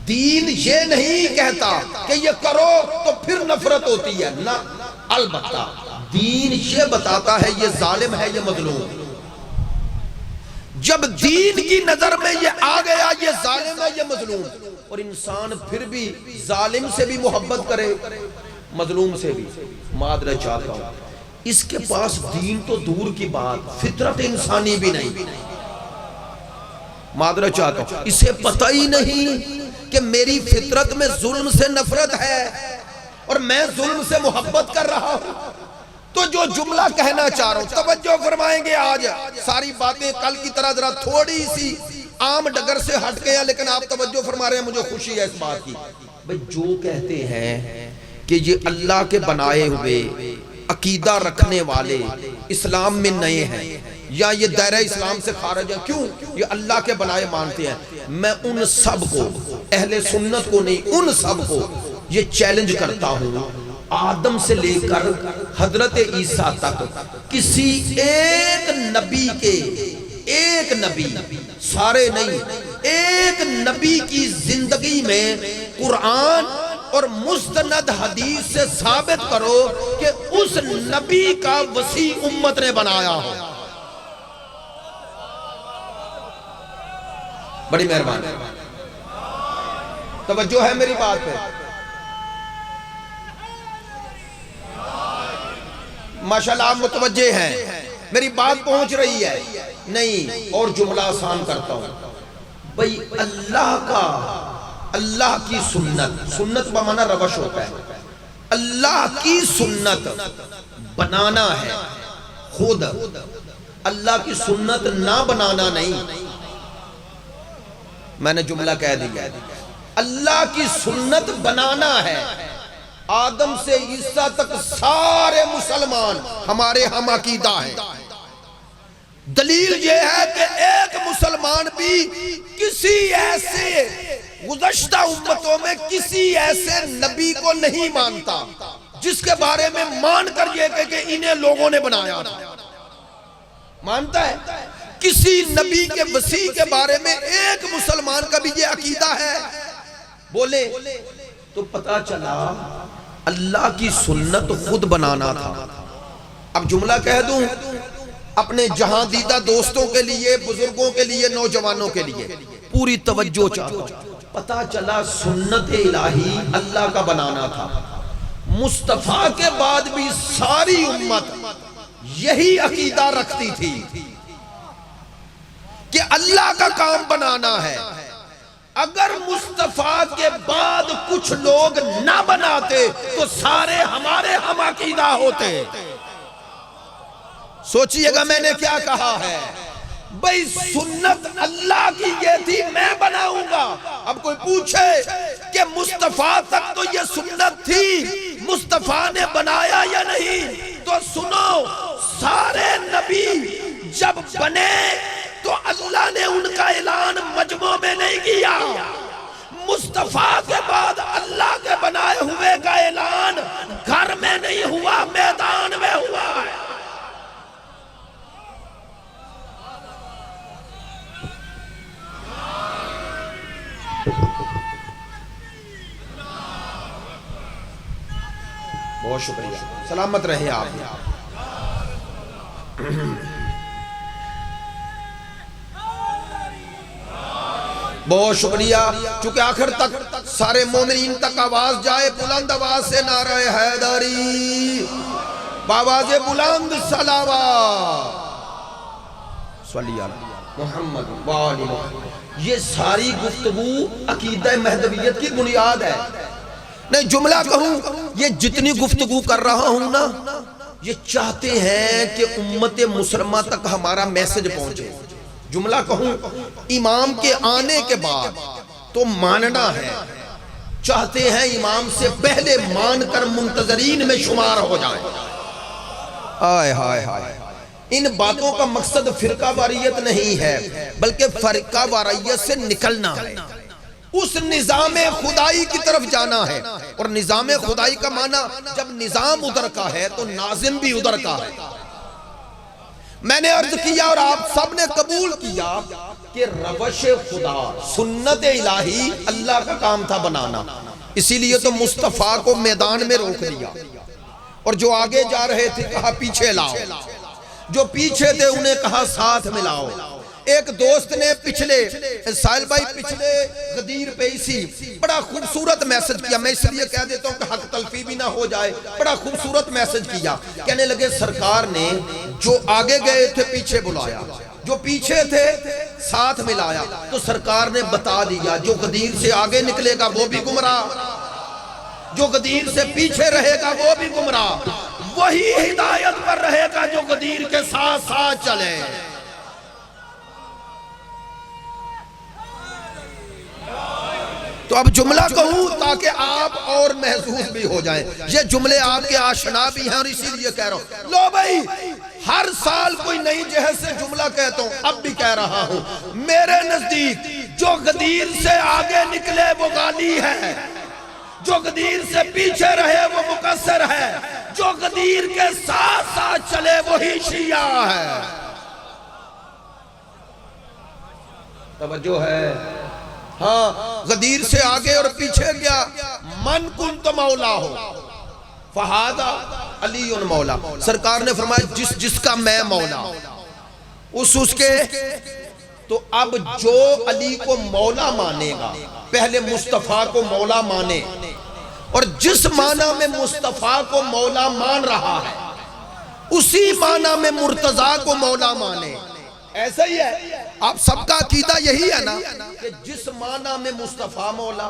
دین یہ نہیں کہتا کہ یہ کرو تو پھر نفرت ہوتی ہے، نہ. البتہ دین یہ بتاتا ہے یہ ظالم ہے یہ مظلوم. جب دین کی نظر میں یہ آ گیا یہ ظالم ہے یہ مظلوم، اور انسان پھر بھی ظالم سے بھی محبت کرے مظلوم سے بھی، معذرت چاہتا ہوں، اس کے پاس دین تو دور کی بات فطرت انسانی بھی نہیں. معذرت چاہتا ہوں، اسے پتہ ہی نہیں کہ میری فطرت میں ظلم سے نفرت ہے اور میں ظلم سے محبت کر رہا ہوں. تو جو جملہ کہنا چاہ رہا ہوں توجہ فرمائیں گے. آج ساری باتیں کل کی طرح ذرا تھوڑی سی عام ڈگر سے ہٹ گئے ہیں، لیکن آپ توجہ فرما رہے ہیں، مجھے خوشی ہے اس بات کی. بھئی جو کہتے ہیں کہ یہ اللہ کے بنائے ہوئے عقیدہ رکھنے والے اسلام میں نئے ہیں یا یہ دائرہ اسلام سے خارج ہیں، کیوں یہ اللہ کے بنائے مانتے ہیں، میں ان سب کو، اہل سنت کو نہیں، ان سب کو یہ چیلنج کرتا ہوں. آدم سے لے کر حضرت عیسیٰ تک کسی ایک نبی کے، ایک نبی، سارے نہیں، ایک نبی کی زندگی میں قرآن اور مستند حدیث سے ثابت کرو کہ اس نبی کا وسیع امت نے بنایا ہو. بڑی مہربانی، توجہ ہے میری بات پہ. ماشاءاللہ آپ متوجہ ہیں، میری بات پہنچ رہی ہے؟ نہیں، اور جملہ آسان کرتا ہوں بھئی، اللہ کی سنت بمانا روش ہوتا ہے، اللہ کی سنت بنانا ہے خود، اللہ کی سنت نہ بنانا نہیں۔ میں نے جملہ کہہ دیا، اللہ کی سنت بنانا ہے۔ آدم سے عیسیٰ تک سارے مسلمان ہمارے ہم عقیدہ ہیں۔ دلیل یہ ہے کہ ایک مسلمان بھی کسی ایسے گزشتہ امتوں میں کسی ایسے نبی کو نہیں مانتا جس کے بارے میں مان کر یہ کہ انہیں لوگوں نے بنایا تھا۔ مانتا ہے؟ کسی نبی کے وسیع کے بارے میں ایک مسلمان کا بھی یہ عقیدہ ہے؟ بولے تو پتا چلا اللہ کی سنت خود بنانا تھا۔ اب جملہ کہہ دوں اپنے جہاں دیدہ دوستوں کے لیے، بزرگوں کے لیے، نوجوانوں کے لیے، پوری توجہ چاہتا ہوں۔ پتا چلا سنت الہی اللہ کا بنانا تھا۔ مصطفیٰ کے بعد بھی ساری امت یہی عقیدہ رکھتی تھی کہ اللہ کا کام بنانا ہے۔ اگر مصطفیٰ کے بعد کچھ لوگ نہ بناتے تو سارے ہمارے ہم عقیدہ ہوتے۔ سوچئے گا میں نے کیا کہا ہے؟ بھئی سنت اللہ کی یہ تھی، میں بناؤں گا۔ اب کوئی پوچھے کہ مصطفیٰ تک تو یہ سنت تھی، مصطفیٰ نے بنایا یا نہیں؟ تو سنو، سارے نبی جب بنے تو اللہ نے ان کا اعلان مجمع میں نہیں کیا۔ مصطفیٰ کے بعد اللہ کے بنائے ہوئے کا اعلان گھر میں نہیں ہوا، میدان میں ہوا ہے۔ بہت شکریہ، سلامت رہے آپ۔ بہت شکریہ، چونکہ آخر تک سارے مومنین تک آواز جائے، بلند آواز سے نعرہ حیدری، بآواز بلند صلوات صلی اللہ محمد وآلہ محمد۔ یہ ساری گفتگو عقیدہ مہدویت کی بنیاد ہے۔ نہیں جملہ کہوں، یہ جتنی گفتگو کر رہا ہوں نا، یہ چاہتے ہیں کہ امت مسلمہ تک ہمارا میسج پہنچے۔ جملہ کہوں، امام کے آنے کے بعد تو ماننا ہے، چاہتے ہیں امام سے پہلے مان کر منتظرین میں شمار ہو جائیں۔ آئے ہائے ہائے، ان باتوں کا مقصد فرقہ واریت نہیں ہے، بلکہ فرقہ واریت سے نکلنا ہے، اس نظام خدائی کی طرف جانا ہے۔ اور نظام خدائی کا معنی جب نظام ادھر کا ہے تو ناظم بھی ادھر کا ہے۔ میں نے عرض کیا اور آپ سب نے قبول کیا کہ روش خدا، سنت الہی اللہ کا کام تھا بنانا، اسی لیے تو مصطفیٰ کو میدان میں روک دیا، اور جو آگے جا رہے تھے کہا پیچھے لاؤ، جو پیچھے تھے انہیں کہا ساتھ ملاؤ۔ ایک دوست نے پچھلے سائل بھائی پچھلے غدیر پہ اسی بڑا خوبصورت میسج کیا، میں اس لیے کہہ دیتا ہوں کہ حق تلفی بھی نہ ہو جائے، بڑا خوبصورت میسج کیا، کہنے لگے سرکار نے جو آگے گئے تھے پیچھے بلایا، جو پیچھے تھے ساتھ ملایا، تو سرکار نے بتا دیا جو غدیر سے آگے نکلے گا وہ بھی گمراہ، جو غدیر سے پیچھے رہے گا وہ بھی گمراہ، وہی ہدایت پر رہے گا جو غدیر کے ساتھ ساتھ چلے۔ تو اب جملہ کہوں تاکہ آپ اور محسوس بھی ہو جائیں، یہ جملے آپ کے آشنا بھی ہیں اور اسی لیے کہہ رہا ہوں۔ لو بھائی، ہر سال کوئی نئی جہت سے جملہ کہتا ہوں، اب بھی کہہ رہا ہوں، میرے نزدیک جو غدیر سے آگے نکلے وہ غالی ہے، جو غدیر سے پیچھے رہے وہ مقصر ہے، جو غدیر کے ساتھ ساتھ چلے وہی شیعہ ہے۔ توجہ ہے؟ ہاں، غدیر سے آگے اور پیچھے گیا، من کنت مولا ہو فہذا علی مولا، سرکار نے فرمایا جس جس کا میں مولا اس کے، تو اب جو علی کو مولا مانے گا پہلے مصطفیٰ کو مولا مانے، اور جس معنی میں مصطفیٰ کو مولا مان رہا ہے اسی معنی میں مرتضیٰ کو مولا مانے. ایسا ہی ہے آپ سب کا عقیدہ یہی ہے نا کہ جس معنی میں مصطفیٰ مولا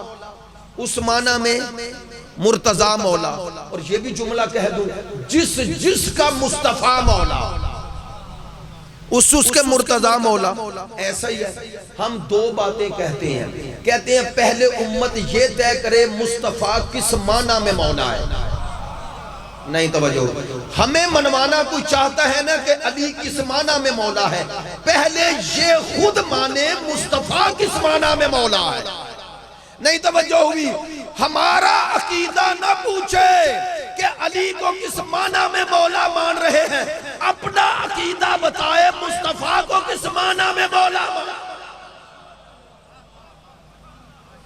اس معنی میں مرتضیٰ مولا. اور یہ بھی جملہ کہہ دوں جس کا مصطفیٰ مولا اس کے مرتضیٰ مولا. ایسا ہی ہے. ہم دو باتیں کہتے ہیں پہلے امت یہ طے کرے مصطفیٰ کس معنی میں مولا ہے. نہیں توجہ. ہمیں منوانا کوئی چاہتا ہے نا کہ علی کس معنی میں مولا ہے، پہلے یہ خود مانے مصطفیٰ کس معنی میں مولا ہے. نہیں توجہ ہوئی. ہمارا عقیدہ نہ پوچھے کہ علی کو کس معنی میں مولا مان رہے ہیں، اپنا عقیدہ بتائے مصطفیٰ کو کس معنی میں مولا مان.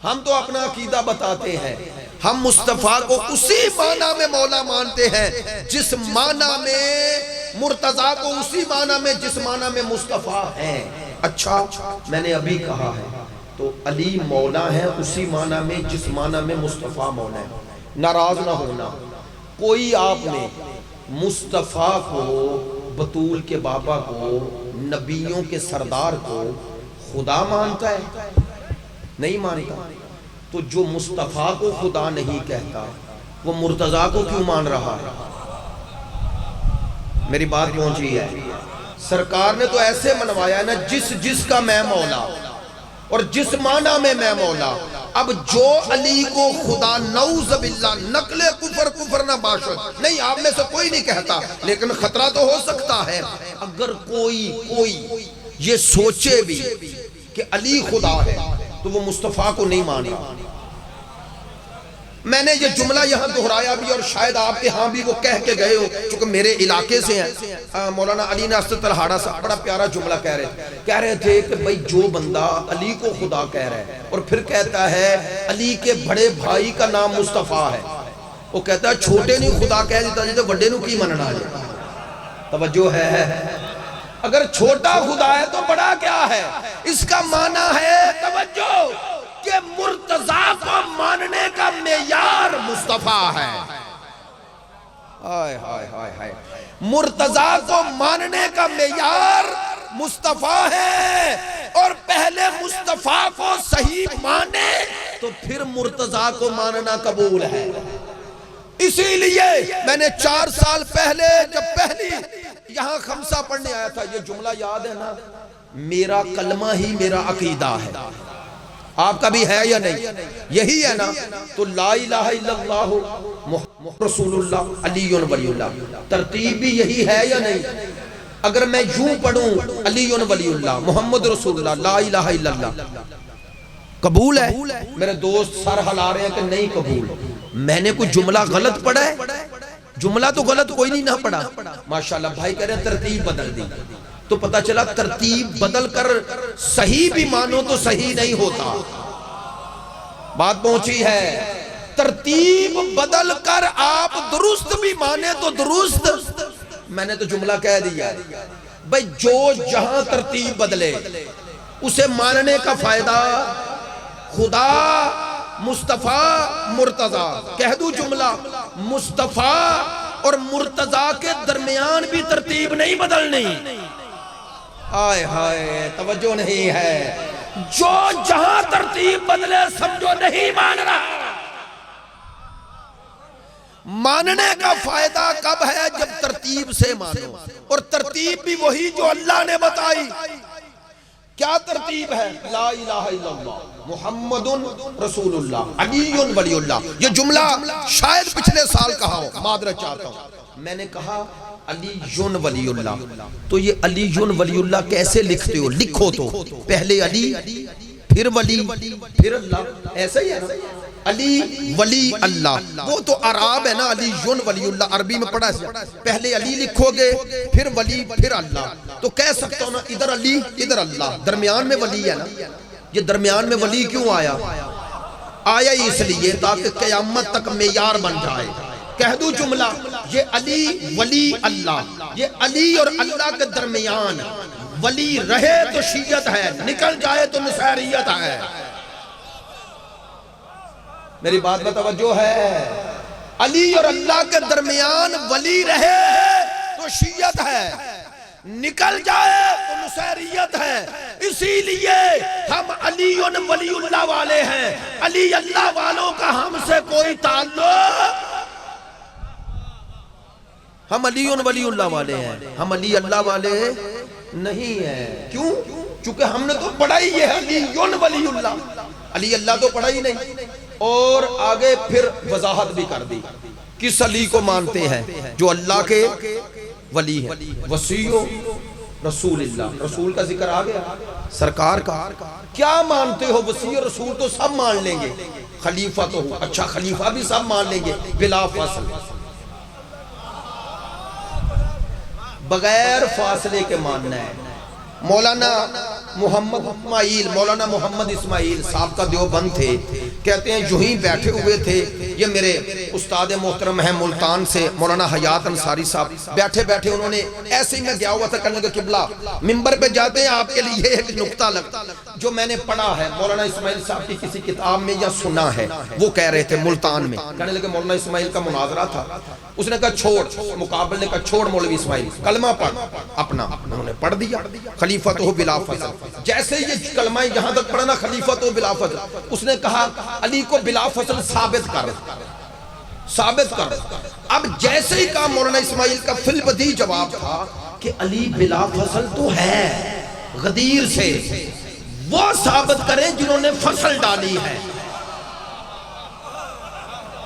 ہم تو اپنا عقیدہ بتاتے ہیں. ہم مصطفیٰ کو اسی معنی میں مولا مانتے ہیں جس معنی میں مرتضیٰ کو اسی معنی میں جس معنی میں مصطفیٰ ہیں. اچھا میں نے ابھی کہا ہے تو علی مولا ہے اسی معنی میں جس معنی میں مصطفیٰ مولا ہے. ناراض نہ ہونا. کوئی آپ نے مصطفیٰ کو، بطول کے بابا کو، نبیوں کے سردار کو خدا مانتا ہے؟ نہیں مانتا. تو جو مصطفیٰ کو خدا نہیں کہتا وہ مرتضیٰ کو کیوں مان رہا ہے؟ میری بات پہنچی ہے. سرکار نے تو ایسے منوایا نا جس کا میں مولا اور جس معنی میں مولا. اب جو علی کو خدا نعوذ باللہ نقل کفر نہ باشد. نہیں آپ میں سے کوئی نہیں کہتا، لیکن خطرہ تو ہو سکتا ہے اگر کوئی یہ سوچے بھی کہ علی خدا ہے تو وہ مصطفیٰ کو نہیں مان رہا. میں نے یہ جملہ یہاں دہرایا بھی اور شاید آپ کے ہاں بھی وہ کہہ کے گئے ہو چونکہ میرے علاقے سے ہیں. مولانا علی ناصر تلہاڑا صاحب بڑا پیارا جملہ کہہ رہے تھے کہ بھئی جو بندہ علی کو خدا کہہ رہا ہے اور پھر کہتا ہے علی کے بڑے بھائی کا نام مصطفیٰ ہے، وہ کہتا ہے چھوٹے نہیں خدا کہہ دیتا جیسے بڑے نو کی مننا ہے. توجہ ہے. اگر چھوٹا خدا ہے تو بڑا کیا ہے؟ اس کا معنی ہے توجہ کہ مرتضیٰ کو ماننے کا معیار مصطفیٰ ہے. ہائے ہائے ہائے ہائے. مرتضیٰ کو ماننے کا معیار مصطفیٰ ہے اور پہلے مصطفیٰ کو صحیح مانے تو پھر مرتضیٰ کو ماننا قبول ہے. اسی لیے میں نے 4 سال پہلے جب پہلی یہاں خمسہ پڑھنے آیا تھا یہ جملہ یاد ہے نا، میرا کلمہ ہی میرا عقیدہ ہے. آپ کا بھی ہے یا نہیں؟ یہی ہے نا. تو لا الہ الا اللہ محمد رسول اللہ علی ولی اللہ ترتیب بھی یہی ہے یا نہیں؟ اگر میں یوں پڑھوں علی ولی اللہ محمد رسول اللہ لا الہ الا اللہ قبول ہے؟ میرے دوست سر ہلا رہے ہیں کہ نہیں قبول. میں نے کوئی جملہ غلط پڑھا ہے؟ جملہ تو غلط کوئی نہیں نہ پڑھا. ماشاءاللہ بھائی کہہ رہے ہیں ترتیب بدل دی. تو پتہ چلا ترتیب بدل کر صحیح بھی مانو تو صحیح نہیں ہوتا. بات پہنچی ہے. ترتیب بدل کر آپ درست بھی مانے تو درست. میں نے تو جملہ کہہ دیا بھئی جو جہاں ترتیب بدلے اسے ماننے کا فائدہ خدا مصطفیٰ مرتضیٰ. کہہ دوں جملہ مصطفیٰ اور مرتضیٰ کے درمیان بھی ترتیب نہیں بدلنی. آئے ہائے توجہ نہیں ہے. جو جہاں ترتیب بدلے سمجھو نہیں مان رہا. ماننے کا فائدہ کب ہے؟ جب ترتیب سے مانو. اور ترتیب بھی وہی جو اللہ نے بتائی. کیا ترتیب ہے؟ لا الہ الا اللہ محمد رسول اللہ علی ولی اللہ. یہ جملہ شاید پچھلے سال کہا ہو، معذرت چاہتا ہوں. میں نے کہا علی ولی اللہ. تو یہ علی ولی اللہ کیسے لکھتے ہو؟ لکھو تو پہلے علی پھر ولی پھر اللہ. ایسا ہی ہے نا. علی ولی اللہ وہ تو عرب ہے نا. علی ولی اللہ عربی میں پڑھا ہے. پہلے علی لکھو گے پھر ولی پھر اللہ. تو کہہ سکتا ہوں نا ادھر علی ادھر اللہ، درمیان میں ولی ہے نا. یہ درمیان میں ولی کیوں آیا اس لیے تاکہ قیامت تک معیار بن جائے. کہہ دوں جملہ یہ علی ولی اللہ، یہ علی اور اللہ کے درمیان ولی رہے تو شیعت ہے، نکل جائے تو نصیریت ہے. میری بات میں توجہ ہے. علی اور اللہ کے درمیان ولی رہے تو تو شیعت ہے، نکل جائے تو نصیریت ہے۔ اسی لیے ہم علی ولی اللہ والے ہیں، علی اللہ والوں کا ہم سے کوئی تعلق، ہم علی ولی اللہ والے ہیں، ہم علی اللہ والے نہیں ہیں۔ کیوں؟ چونکہ ہم نے تو پڑھا ہی ہے علی ولی اللہ، علی اللہ تو پڑھا ہی نہیں۔ اور آگے پھر وضاحت بھی کر دی کس علی کو مانتے ہیں، جو اللہ کے ولی ہے، وصی رسول اللہ، رسول کا ذکر آ گیا، سرکار کا۔ کیا مانتے ہو؟ وصی رسول تو سب مان لیں گے، خلیفہ تو ہو، اچھا خلیفہ بھی سب مان لیں گے بلا فاصل، بغیر فاصلے کے ماننا ہے۔ مولانا محمد اسماعیل صاحب کا دیوبند تھے، کہتے ہیں جو ہی بیٹھے ہوئے تھے، یہ میرے استاد محترم ہیں ملتان سے مولانا حیات انصاری صاحب، بیٹھے بیٹھے انہوں نے ایسے ہی میں گیا ہوا تھا کرنے کا قبلہ، ممبر پہ جاتے ہیں آپ کے لیے ایک نقطہ لگتا جو میں نے پڑھا ہے مولانا اسماعیل صاحب کی کسی کتاب میں یا سنا ہے، وہ کہہ رہے تھے ملتان میں، کہنے لگے مولانا اسماعیل کا مناظرہ تھا، اس نے کہا چھوڑ، مقابل نے کہا چھوڑ مولوی اسماعیل، کلمہ پڑھ اپنا، انہوں نے پڑھ دیا خلیفہ تو بلا فصل۔ جیسے یہ کلمہ یہاں تک پڑھنا خلیفہ تو بلا فصل، اس نے کہا علی کو بلا فصل ثابت کر، ثابت کر۔ اب جیسے ہی کہا مولانا اسماعیل کا فی البدیہہ جواب تھا کہ علی بلا فصل تو ہے غدیر سے، وہ ثابت کریں جنہوں نے فصل ڈالی ہے۔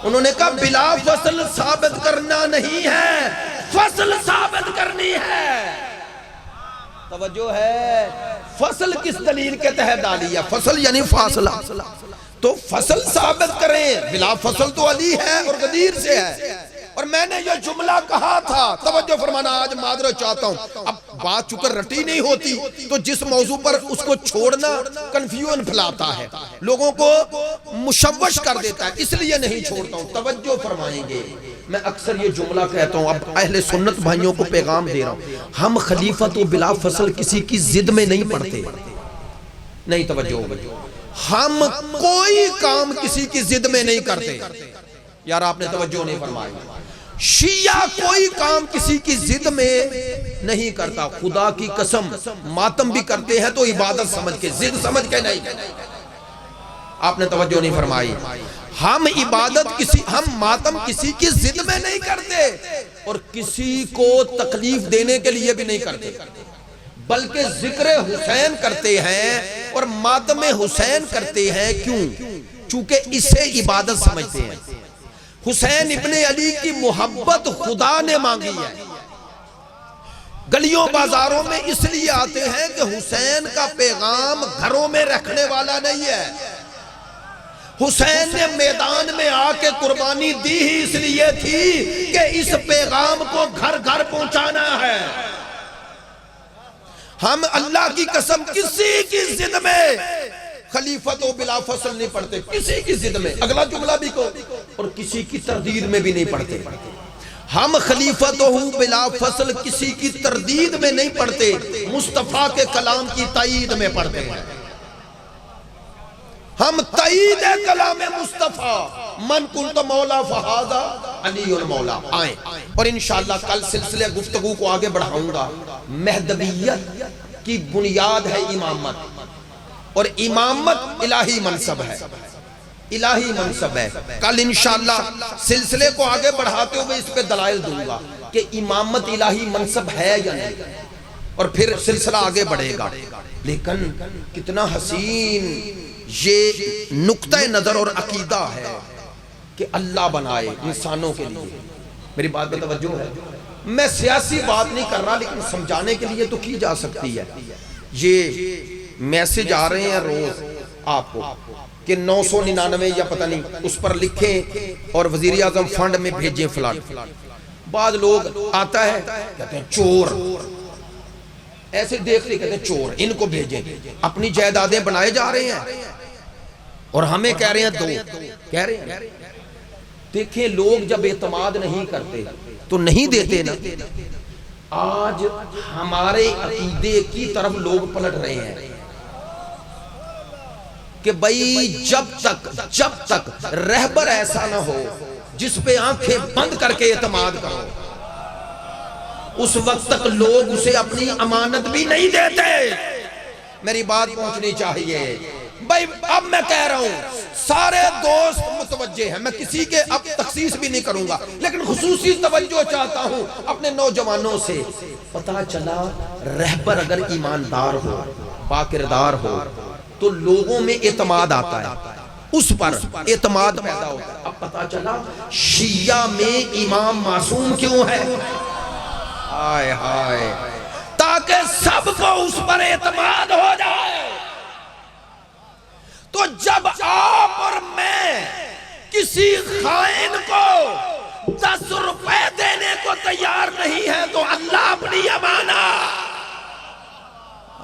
انہوں نے کہا بلا فصل ثابت کرنا نہیں ہے، فصل ثابت کرنی ہے۔ توجہ ہے، فصل کس دلیل کے تحت ڈالی ہے؟ فصل یعنی فاصلہ، تو فصل ثابت کریں، بلا فصل تو علی ہے اور غدیر سے ہے۔ اور میں نے یہ جملہ کہا تھا، توجہ فرمانا، آج معذرت چاہتا ہوں، اب بات چکر رٹی نہیں ہوتی تو جس موضوع پر اس کو چھوڑنا کنفیوژن پھیلاتا ہے، لوگوں کو مشوش کر دیتا ہے، اس لیے نہیں چھوڑتا ہوں۔ توجہ فرمائیں گے، میں اکثر یہ جملہ کہتا ہوں، اب اہل سنت بھائیوں کو پیغام دے رہا ہوں، ہم خلیفۃ و بلا فصل کسی کی ضد میں نہیں پڑھتے، نہیں توجہ، ہم کوئی کام کسی کی ضد میں نہیں کرتے۔ یار آپ نے توجہ نہیں فرمائی، شیعہ کوئی کام کسی کی ضد میں نہیں کرتا، خدا کی قسم ماتم بھی کرتے ہیں تو عبادت سمجھ کے، ضد سمجھ کے نہیں۔ آپ نے توجہ نہیں فرمائی، ہم ماتم کسی کی ضد میں نہیں کرتے اور کسی کو تکلیف دینے کے لیے بھی نہیں کرتے، بلکہ ذکر حسین کرتے ہیں اور ماتم حسین کرتے ہیں۔ کیوں؟ چونکہ اسے عبادت سمجھتے ہیں۔ حسین ابن علی کی محبت خدا نے مانگی ہے، گلیوں بازاروں میں اس لیے آتے ہیں کہ حسین کا پیغام گھروں میں رکھنے والا نہیں ہے، حسین نے میدان میں آ کے قربانی دی ہی اس لیے تھی کہ اس پیغام کو گھر گھر پہنچانا ہے۔ ہم اللہ کی قسم کسی کی ضد میں خلیفۃ و بلا فصل نہیں پڑھتے، کسی کی ضد میں، اگلا جملہ بھی کو، اور کسی کی تردید میں بھی نہیں پڑھتے۔ ہم خلیفۃ و بلا فصل کسی کی تردید میں نہیں پڑھتے، مصطفیٰ کے کلام کی تائید میں پڑھتے ہیں۔ ہم تائید کلام مصطفیٰ، من کنت مولا فہذا علی المولا، آئیں اور انشاءاللہ کل سلسلے گفتگو کو آگے بڑھاؤں گا۔ مہدویت کی بنیاد ہے امامت، اور امامت الہی منصب ہے، الہی منصب ہے۔ کل انشاءاللہ سلسلے کو آگے بڑھاتے ہوئے اس پہ دلائل دوں گا کہ امامت الہی منصب ہے یا نہیں، اور پھر سلسلہ آگے بڑھے گا۔ لیکن کتنا حسین یہ نقطہ نظر اور عقیدہ ہے کہ اللہ بنائے انسانوں کے لیے۔ میری بات پہ توجہ ہے، میں سیاسی بات نہیں کر رہا، لیکن سمجھانے کے لیے تو کی جا سکتی ہے۔ یہ میسج آ رہے ہیں روز آپ کو کہ 999 یا پتہ نہیں اس پر لکھیں اور وزیر اعظم فنڈ میں بھیجیں فلان۔ بعض لوگ آتا ہے کہتے ہیں چور، ایسے دیکھتے کہتے ہیں چور، ان کو بھیجیں، اپنی جائیدادیں بنائے جا رہے ہیں اور ہمیں کہہ رہے ہیں دو، کہہ رہے ہیں۔ دیکھیں لوگ جب اعتماد نہیں کرتے تو نہیں دیتے نا۔ آج ہمارے عقیدے کی طرف لوگ پلٹ رہے ہیں کہ بھائی جب تک رہبر ایسا نہ ہو جس پہ آنکھیں بند کر کے اعتماد کرو، اس وقت تک لوگ اسے اپنی امانت بھی نہیں دیتے۔ میری بات پہنچنی چاہیے بھائی۔ اب میں کہہ رہا ہوں سارے دوست متوجہ ہیں، میں کسی کے اب تخصیص بھی نہیں کروں گا، لیکن خصوصی توجہ چاہتا ہوں اپنے نوجوانوں سے۔ پتہ چلا رہبر اگر ایماندار ہو، باکردار ہو، تو لوگوں میں اعتماد آتا ہے، اس پر اعتماد پیدا ہوتا ہے۔ اب پتہ چلا شیعہ میں امام معصوم کیوں ہے؟ ہائے ہائے، تاکہ سب کو اس پر اعتماد ہو جائے۔ تو جب آپ اور میں کسی خائن کو 10 روپے دینے کو تیار نہیں ہے تو اللہ اپنی امانت۔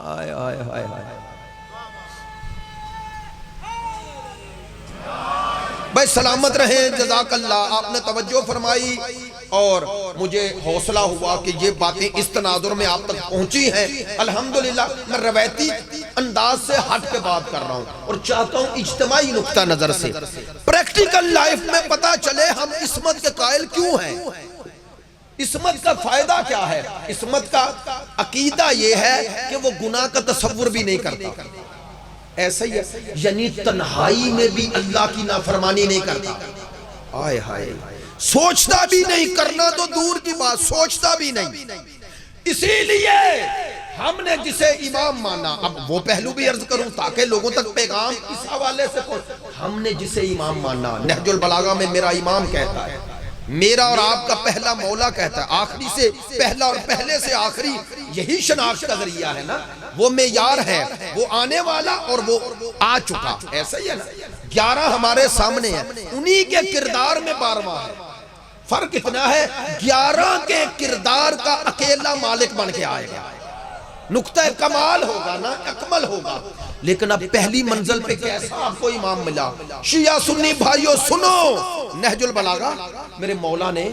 آئے آئے آئے آئے بھائی سلامت رہیں، جزاک اللہ۔ آپ نے توجہ فرمائی اور مجھے حوصلہ ہوا کہ یہ باتیں اس تناظر میں آپ تک پہنچی ہیں۔ الحمدللہ میں روایتی انداز سے ہٹ کے بات کر رہا ہوں اور چاہتا ہوں اجتماعی نقطہ نظر سے پریکٹیکل لائف میں پتہ چلے ہم عصمت کے قائل کیوں ہیں، عصمت کا فائدہ کیا ہے۔ عصمت کا عقیدہ یہ ہے کہ وہ گناہ کا تصور بھی نہیں کرتا، ایسا ہی ہے، یعنی تنہائی میں بھی اللہ کی نافرمانی نہیں کرتا۔ آئے ہائے، سوچتا بھی نہیں، کرنا تو دور کی بات، سوچتا بھی نہیں۔ اسی لیے ہم نے جسے امام مانا، اب وہ پہلو بھی عرض کروں تاکہ لوگوں تک پیغام اس حوالے سے ہم نے جسے امام مانا، نہج البلاغہ میں میرا امام کہتا ہے، میرا اور آپ کا پہلا مولا کہتا ہے، آخری سے پہلا اور پہلے سے آخری، یہی شناخت کا ذریعہ ہے نا، وہ معیار ہے، وہ آنے والا اور وہ آ چکا، ایسا ہی ہے نا۔ 11 ہمارے سامنے ہیں، انہی کے کردار میں 12واں ہے۔ فرق اتنا ہے 11 کے کردار کا اکیلا مالک بن کے آئے گا، نقطہ کمال ہوگا نا، اکمل ہوگا۔ لیکن اب پہلی منزل پہ کیسا آپ کو امام ملا؟ شیعہ سنی بھائیو سنو، نہج البلاغہ میرے مولا نے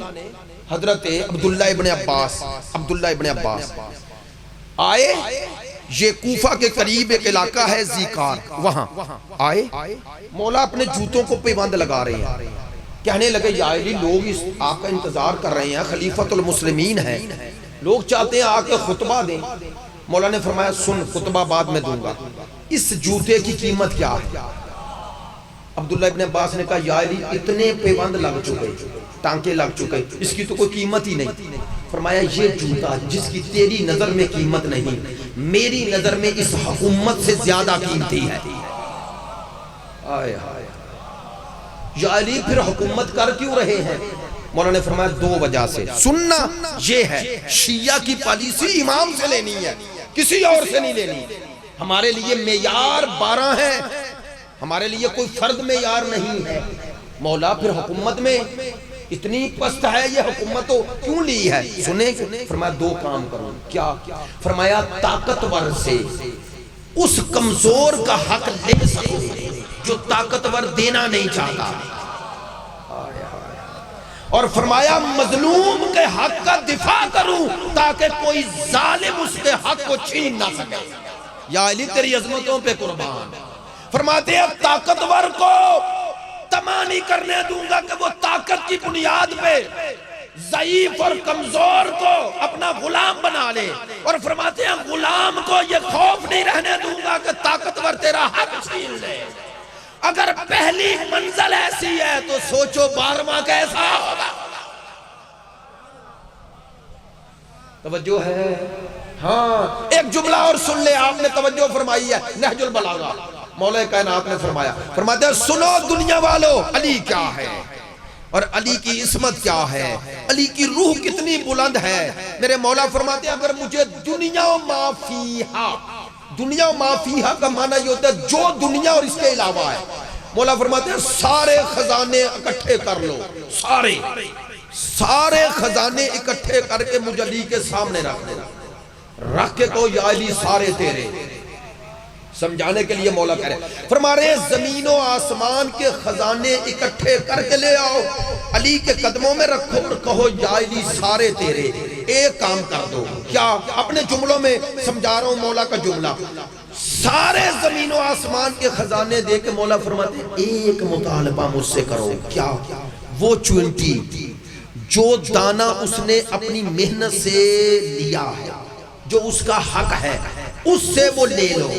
حضرت عبداللہ ابن عباس آئے، یہ کوفہ کے قریب ایک علاقہ ہے زیکار، وہاں آئے، مولا اپنے جوتوں کو پیوند لگا رہے ہیں، کہنے لگے یا علی لوگ اس آپ کا انتظار کر رہے ہیں، خلیفۃ المسلمین ہیں، لوگ چاہتے ہیں آ کے خطبہ دیں۔ مولا نے فرمایا سن، خطبہ بعد میں دوں گا، اس جوتے کی قیمت کیا ہے؟ عبداللہ ابن عباس نے کہا یا علی اتنے پیوند لگ چکے، ٹانکے لگ چکے، اس کی تو کوئی قیمت ہی نہیں۔ فرمایا یہ جوتا جس کی تیری نظر میں قیمت نہیں، میری نظر میں اس حکومت سے زیادہ قیمتی ہے۔ آئے آئے یا علی پھر حکومت کر کیوں رہے ہیں؟ مولا نے فرمایا 2 وجہ سے۔ سننا یہ ہے شیعہ کی پالیسی امام سے لینی ہے، کسی اور سے نہیں لینی۔ ہمارے لیے معیار 12 ہیں، ہمارے لیے کوئی فرد معیار نہیں ہے۔ مولا پھر حکومت میں اتنی پست ہے یہ حکومت تو کیوں لی ہے؟ سنیں، فرمایا 2 کام کروں۔ کیا؟ فرمایا طاقتور سے اس کمزور کا حق لے سکوں جو طاقتور دینا نہیں چاہتا، اور فرمایا مظلوم کے حق کا دفاع کروں تاکہ کوئی ظالم اس کے حق کو چھین نہ سکے۔ یا علی تیری عظمتوں پہ قربان۔ فرماتے ہیں طاقتور کو تمام نہیں کرنے دوں گا کہ وہ طاقت کی بنیاد پہ ضعیف اور کمزور کو اپنا غلام بنا لے، اور فرماتے ہیں غلام کو یہ خوف نہیں رہنے دوں گا کہ طاقتور تیرا حق چھین لے۔ اگر پہلی منزل ایسی ہے تو سوچو 12واں کیسا ہوگا۔ توجہ ہے؟ ہاں ایک جملہ اور سن لے، آپ نے توجہ فرمائی ہے، نہج البلاغہ مولا کائنات نے فرماتے ہیں سنو دنیا والو، علی کیا ہے اور علی کی عصمت کیا ہے، علی کی روح کتنی بلند ہے۔ میرے مولا فرماتے ہیں اگر مجھے دنیا و ما فیہا، دنیا و ما فیہا کا معنی یہ ہوتا ہے جو دنیا اور اس کے علاوہ ہے، مولا فرماتے ہیں سارے خزانے اکٹھے کر لو، سارے خزانے اکٹھے کر کے مجھے علی کے سامنے رکھ دے، رکھ کے کہو یا علی سارے تیرے۔ سمجھانے کے لیے مولا کہہ رہے، فرما رہے ہیں زمین و آسمان کے خزانے اکٹھے کر کے لے آؤ، علی کے قدموں میں رکھو اور کہو یا علی سارے تیرے۔ ایک کام کر دو، کیا؟ اپنے جملوں میں سمجھا رہا ہوں مولا کا جملہ، سارے زمین و آسمان کے خزانے دے کے مولا فرماتے ہیں ایک مطالبہ مجھ سے کرو۔ کیا؟ وہ 20 جو دانا اس نے اپنی محنت سے لیا ہے، جو اس کا حق ہے اس سے وہ لے لو۔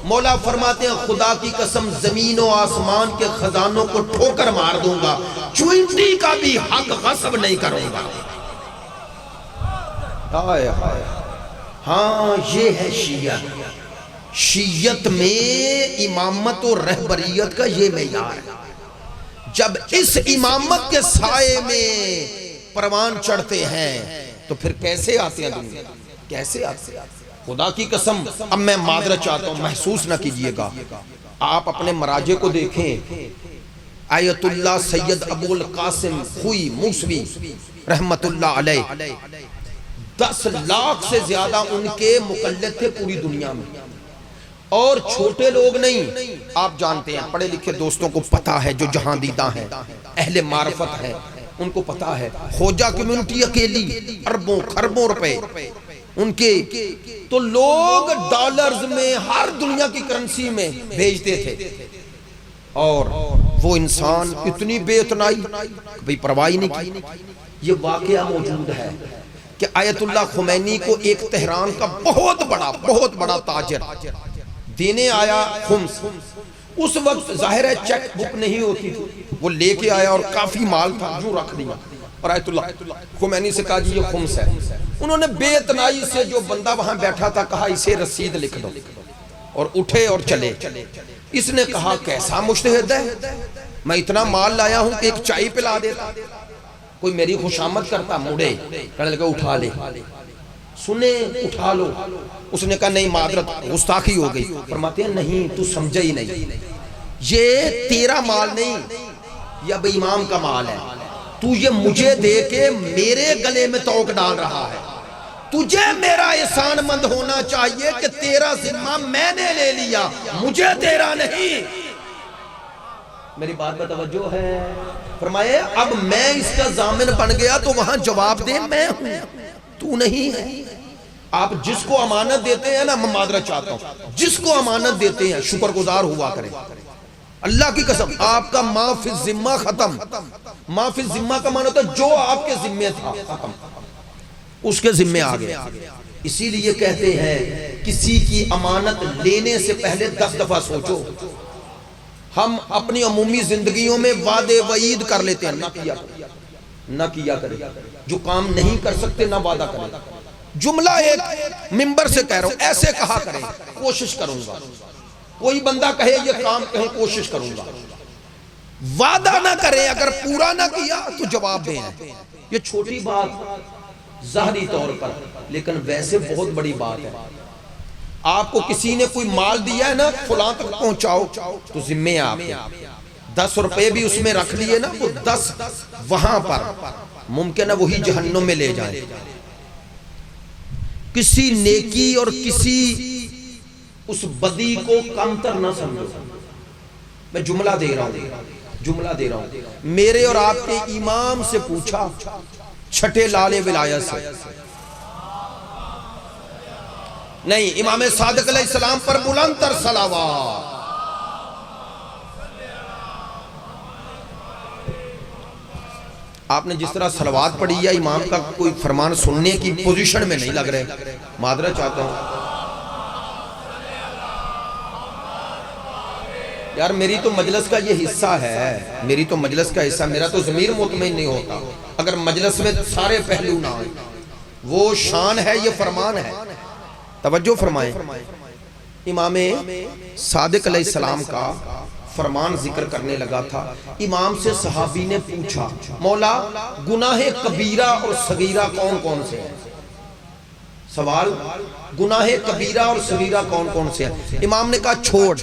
مولا فرماتے ہیں خدا کی قسم زمین و آسمان کے خزانوں کو ٹھوکر مار دوں گا، چونٹی کا بھی حق غصب نہیں کروں گا۔ ہاں یہ ہے شیعت۔ شیعت میں امامت و رہبریت کا یہ معیار ہے۔ جب اس امامت کے سائے میں پروان چڑھتے ہیں تو پھر کیسے آتے ہیں دنیا، کیسے آتے ہیں؟ خدا کی قسم اب میں معذرت چاہتا ہوں، محسوس نہ کیجئے گا، آپ اپنے مراجع کو دیکھیں۔ آیت اللہ سید ابو القاسم خوئی موسوی رحمت اللہ علیہ 10 لاکھ سے زیادہ ان کے مقلد تھے پوری دنیا میں، اور چھوٹے لوگ نہیں، آپ جانتے ہیں پڑھے لکھے دوستوں کو پتا ہے، جو جہاں دیدہ ہیں، اہل معرفت ہیں، ان کو پتا ہے خوجہ کمیونٹی اکیلی اربوں خربوں روپے ان کے، تو لوگ ڈالرز میں ہر دنیا کی کرنسی میں بھیجتے تھے، اور وہ انسان اتنی بے اتنائی کبھی پرواہ نہیں کی۔ یہ واقعہ موجود ہے کہ آیت اللہ خمینی کو ایک تہران کا بہت بڑا تاجر دینے آیا خمس، اس وقت ظاہر ہے چیک بک نہیں ہوتی تھی، وہ لے کے آیا اور کافی مال تھا جو رکھ دیا، اور آیت اللہ خمینی سے کہا جی یہ خمس ہے۔ انہوں نے بے اتنائی سے جو بندہ وہاں بیٹھا تھا کہا اسے رسید لکھ دو، اور اٹھے اور چلے۔ اس نے کہا کیسا مجتہد ہے، میں اتنا مال لایا ہوں کہ ایک چائے پلا دیتا، کوئی میری خوشامد کرتا، مڑے کہنے لگا اٹھا لے، سنے اٹھا لو۔ اس نے کہا نہیں معذرت گستاخی ہو گئی۔ فرماتے ہیں نہیں تو سمجھا ہی نہیں، یہ تیرا مال نہیں، یہ اب امام کا مال ہے، تو یہ مجھے دے کے میرے گلے میں توق ڈال رہا ہے، تجھے میرا احسان مند ہونا چاہیے کہ تیرا ذمہ میں نے لے لیا، مجھے تیرا نہیں۔ میری بات میں توجہ ہے؟ فرمائے اب میں اس کا ضامن بن گیا تو وہاں جواب دے میں ہوں، تو نہیں ہے۔ آپ جس کو امانت دیتے ہیں نا، میں معذرت چاہتا ہوں، جس کو امانت دیتے ہیں شکر گزار ہوا کریں۔ اللہ کی قسم آپ کا ما فی الذمہ ختم، ما فی الذمہ کا معنی ہوتا ہے جو آپ کے ذمہ تھا ختم، اس کے ذمہ آ گیا۔ اسی لیے کہتے ہیں کسی کی امانت لینے سے پہلے 10 دفعہ سوچو۔ ہم اپنی عمومی زندگیوں میں وعدے وعید کر لیتے ہیں، نہ کیا کریں، جو کام نہیں کر سکتے نہ وعدہ کریں۔ جملہ ایک ممبر سے کہہ رہا ہوں، ایسے کہا کریں کوشش کروں گا، کوئی بندہ کہے یہ کام کہیں کوشش کروں گا، وعدہ نہ کریں، اگر پورا نہ کیا تو جواب دیں۔ یہ چھوٹی بات ظاہری طور پر، لیکن ویسے بہت بڑی بات ہے۔ آپ کو کسی نے کوئی مال دیا ہے نا فلاں تک پہنچاؤ تو ذمہ ہے آپ کے، 10 روپے بھی اس میں رکھ لیے نا، وہ 10 وہاں پر ممکن ہے وہی جہنم میں لے جائیں۔ کسی نیکی اور کسی اس بدی کو کمتر نہ سمجھو۔ میں جملہ دے رہا ہوں، میرے اور آپ کے امام سے پوچھا چھٹے لال ولایت سے، نہیں امام صادق علیہ السلام پر بلند تر صلوات، آپ نے جس طرح صلوات پڑھی یا امام کا کوئی فرمان سننے کی پوزیشن میں نہیں لگ رہے، معذرت چاہتا ہوں یار، میری تو مجلس کا یہ حصہ ہے، میری تو مجلس کا حصہ، میرا تو ضمیر مطمئن نہیں ہوتا اگر مجلس میں سارے پہلو نہ آئیں۔ وہ شان ہے، یہ فرمان ہے۔ توجہ فرمائیں، امام صادق علیہ السلام کا فرمان ذکر کرنے لگا تھا۔ امام سے صحابی نے پوچھا مولا گناہ کبیرہ اور صغیرہ کون کون سے ہیں؟ سوال، گناہ کبیرہ اور صغیرہ کون کون سے ہیں؟ امام نے کہا چھوڑ،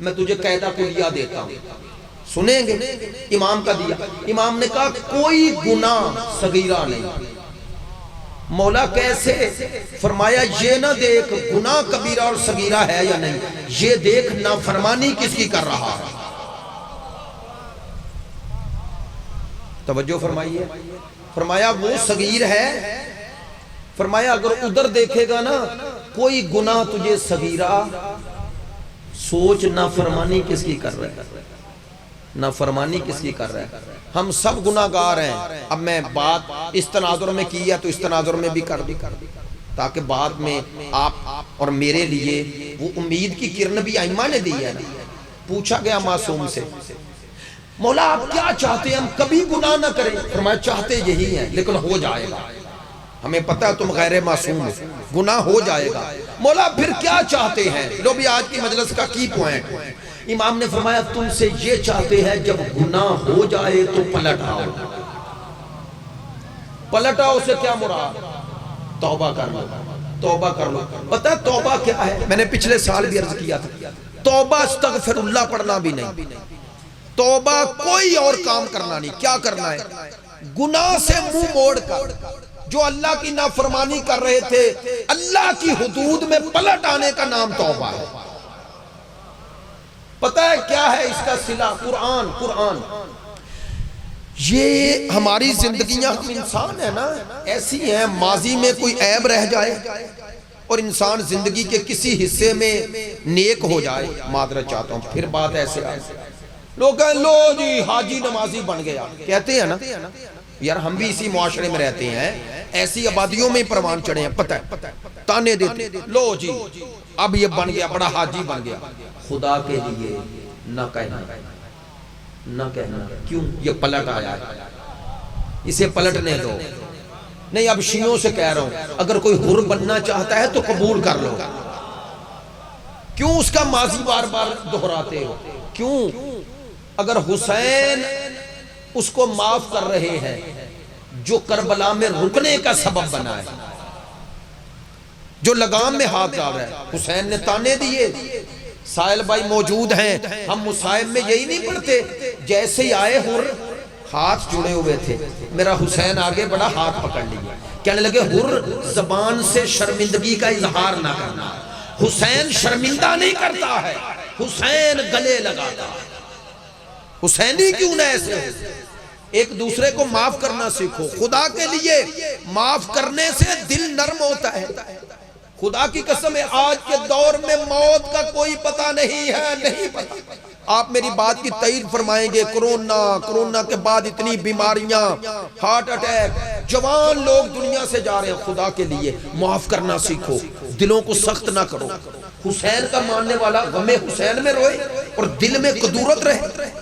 میں تجھے قاعدہ کلیہ دیتا ہوں، سنیں گے؟ امام کا دیا، امام نے کہا کوئی گناہ صغیرہ نہیں۔ مولا کیسے؟ فرمایا یہ نہ دیکھ گناہ کبیرہ اور صغیرہ ہے یا نہیں، یہ دیکھ نافرمانی کس کی کر رہا ہے۔ توجہ فرمائیے، فرمایا وہ صغیر ہے، فرمایا اگر ادھر دیکھے گا نا کوئی گناہ تجھے صغیرہ، سوچ نافرمانی کس کی کر رہا ہے۔ نافرمانی کس کی کر رہا ہے؟ ہم سب گناہ گار ہیں. اب میں بات اس تناظر میں کی ہے تو اس تناظر میں بھی کر دی تاکہ بعد میں آپ اور میرے لیے وہ امید کی کرن بھی ائمہ نے دی ہے نا. پوچھا گیا معصوم سے مولا آپ کیا چاہتے ہیں ہم کبھی گناہ نہ کریں؟ فرمایا چاہتے یہی ہیں لیکن ہو جائے گا. ہمیں پتہ ہے تم غیر معصوم ہو, گناہ ہو جائے گا. مولا پھر کیا چاہتے ہیں؟ لو بھی آج کی مجلس کا کی پوائنٹ. امام نے فرمایا تم سے یہ چاہتے ہیں جب گناہ ہو جائے تو پلٹ آؤ. پلٹ آؤ سے کیا مراد؟ توبہ کر لو. توبہ کر لو. پتہ ہے توبہ کیا ہے؟ میں نے پچھلے سال بھی عرض کیا تھا, توبہ استغفر اللہ پڑھنا بھی نہیں. توبہ کوئی اور کام کرنا نہیں. کیا کرنا ہے؟ گناہ سے منہ موڑ کر جو اللہ کی نافرمانی کر رہے تھے اللہ کی حدود میں پلٹ آنے کا نام توبہ ہے. پتہ ہے کیا ہے اس کا صلہ؟ قرآن. قرآن یہ ہماری زندگیاں, ہم انسان ہیں نا, ایسی ہیں ماضی میں کوئی عیب رہ جائے اور انسان زندگی کے کسی حصے میں نیک ہو جائے, معذرت چاہتا ہوں, پھر بات ایسے آئے لوگ کہیں لو جی حاجی نمازی بن گیا. کہتے ہیں نا یار ہم بھی اسی معاشرے میں رہتے ہیں, ایسی آبادیوں میں پروان چڑھے ہیں, پتہ ہے تانے دیتے لو جی اب یہ بن گیا, بڑا حاجی بن گیا. خدا کے لیے نہ کہنا, نہ کہنا. کیوں؟ یہ پلٹ آیا ہے, اسے پلٹنے دو. نہیں اب شیعوں سے کہہ رہا ہوں اگر کوئی حر بننا چاہتا ہے تو قبول کر لو. کیوں اس کا ماضی بار بار دہراتے ہو؟ کیوں؟ اگر حسین اس کو معاف کر رہے ہیں جو کربلا میں رکنے کا سبب بنا ہے, جو لگام میں ہاتھ ڈال رہا ہے. حسین نے تانے دیے, سائل بھائی موجود ہیں, ہم مصائب میں یہی نہیں پڑھتے جیسے ہی آئے حر ہاتھ جڑے ہوئے تھے, میرا حسین آگے بڑا ہاتھ پکڑ لیا, کہنے لگے حر زبان سے شرمندگی کا اظہار نہ کرنا. حسین شرمندہ نہیں کرتا ہے, حسین گلے لگاتا ہے. حسینی کیوں نہ ایسے ہو؟ ایک دوسرے کو معاف کرنا سیکھو. خدا کے لیے معاف کرنے سے دل نرم ہوتا ہے. خدا کی قسم ہے آج کے دور میں موت کا کوئی پتہ نہیں ہے, نہیں پتہ. آپ میری بات کی تائید فرمائیں گے, کرونا کے بعد اتنی بیماریاں, ہارٹ اٹیک, جوان لوگ دنیا سے جا رہے ہیں. خدا کے لیے معاف کرنا سیکھو, دلوں کو سخت نہ کرو. حسین کا ماننے والا غم حسین میں روئے اور دل میں قدورت رہے,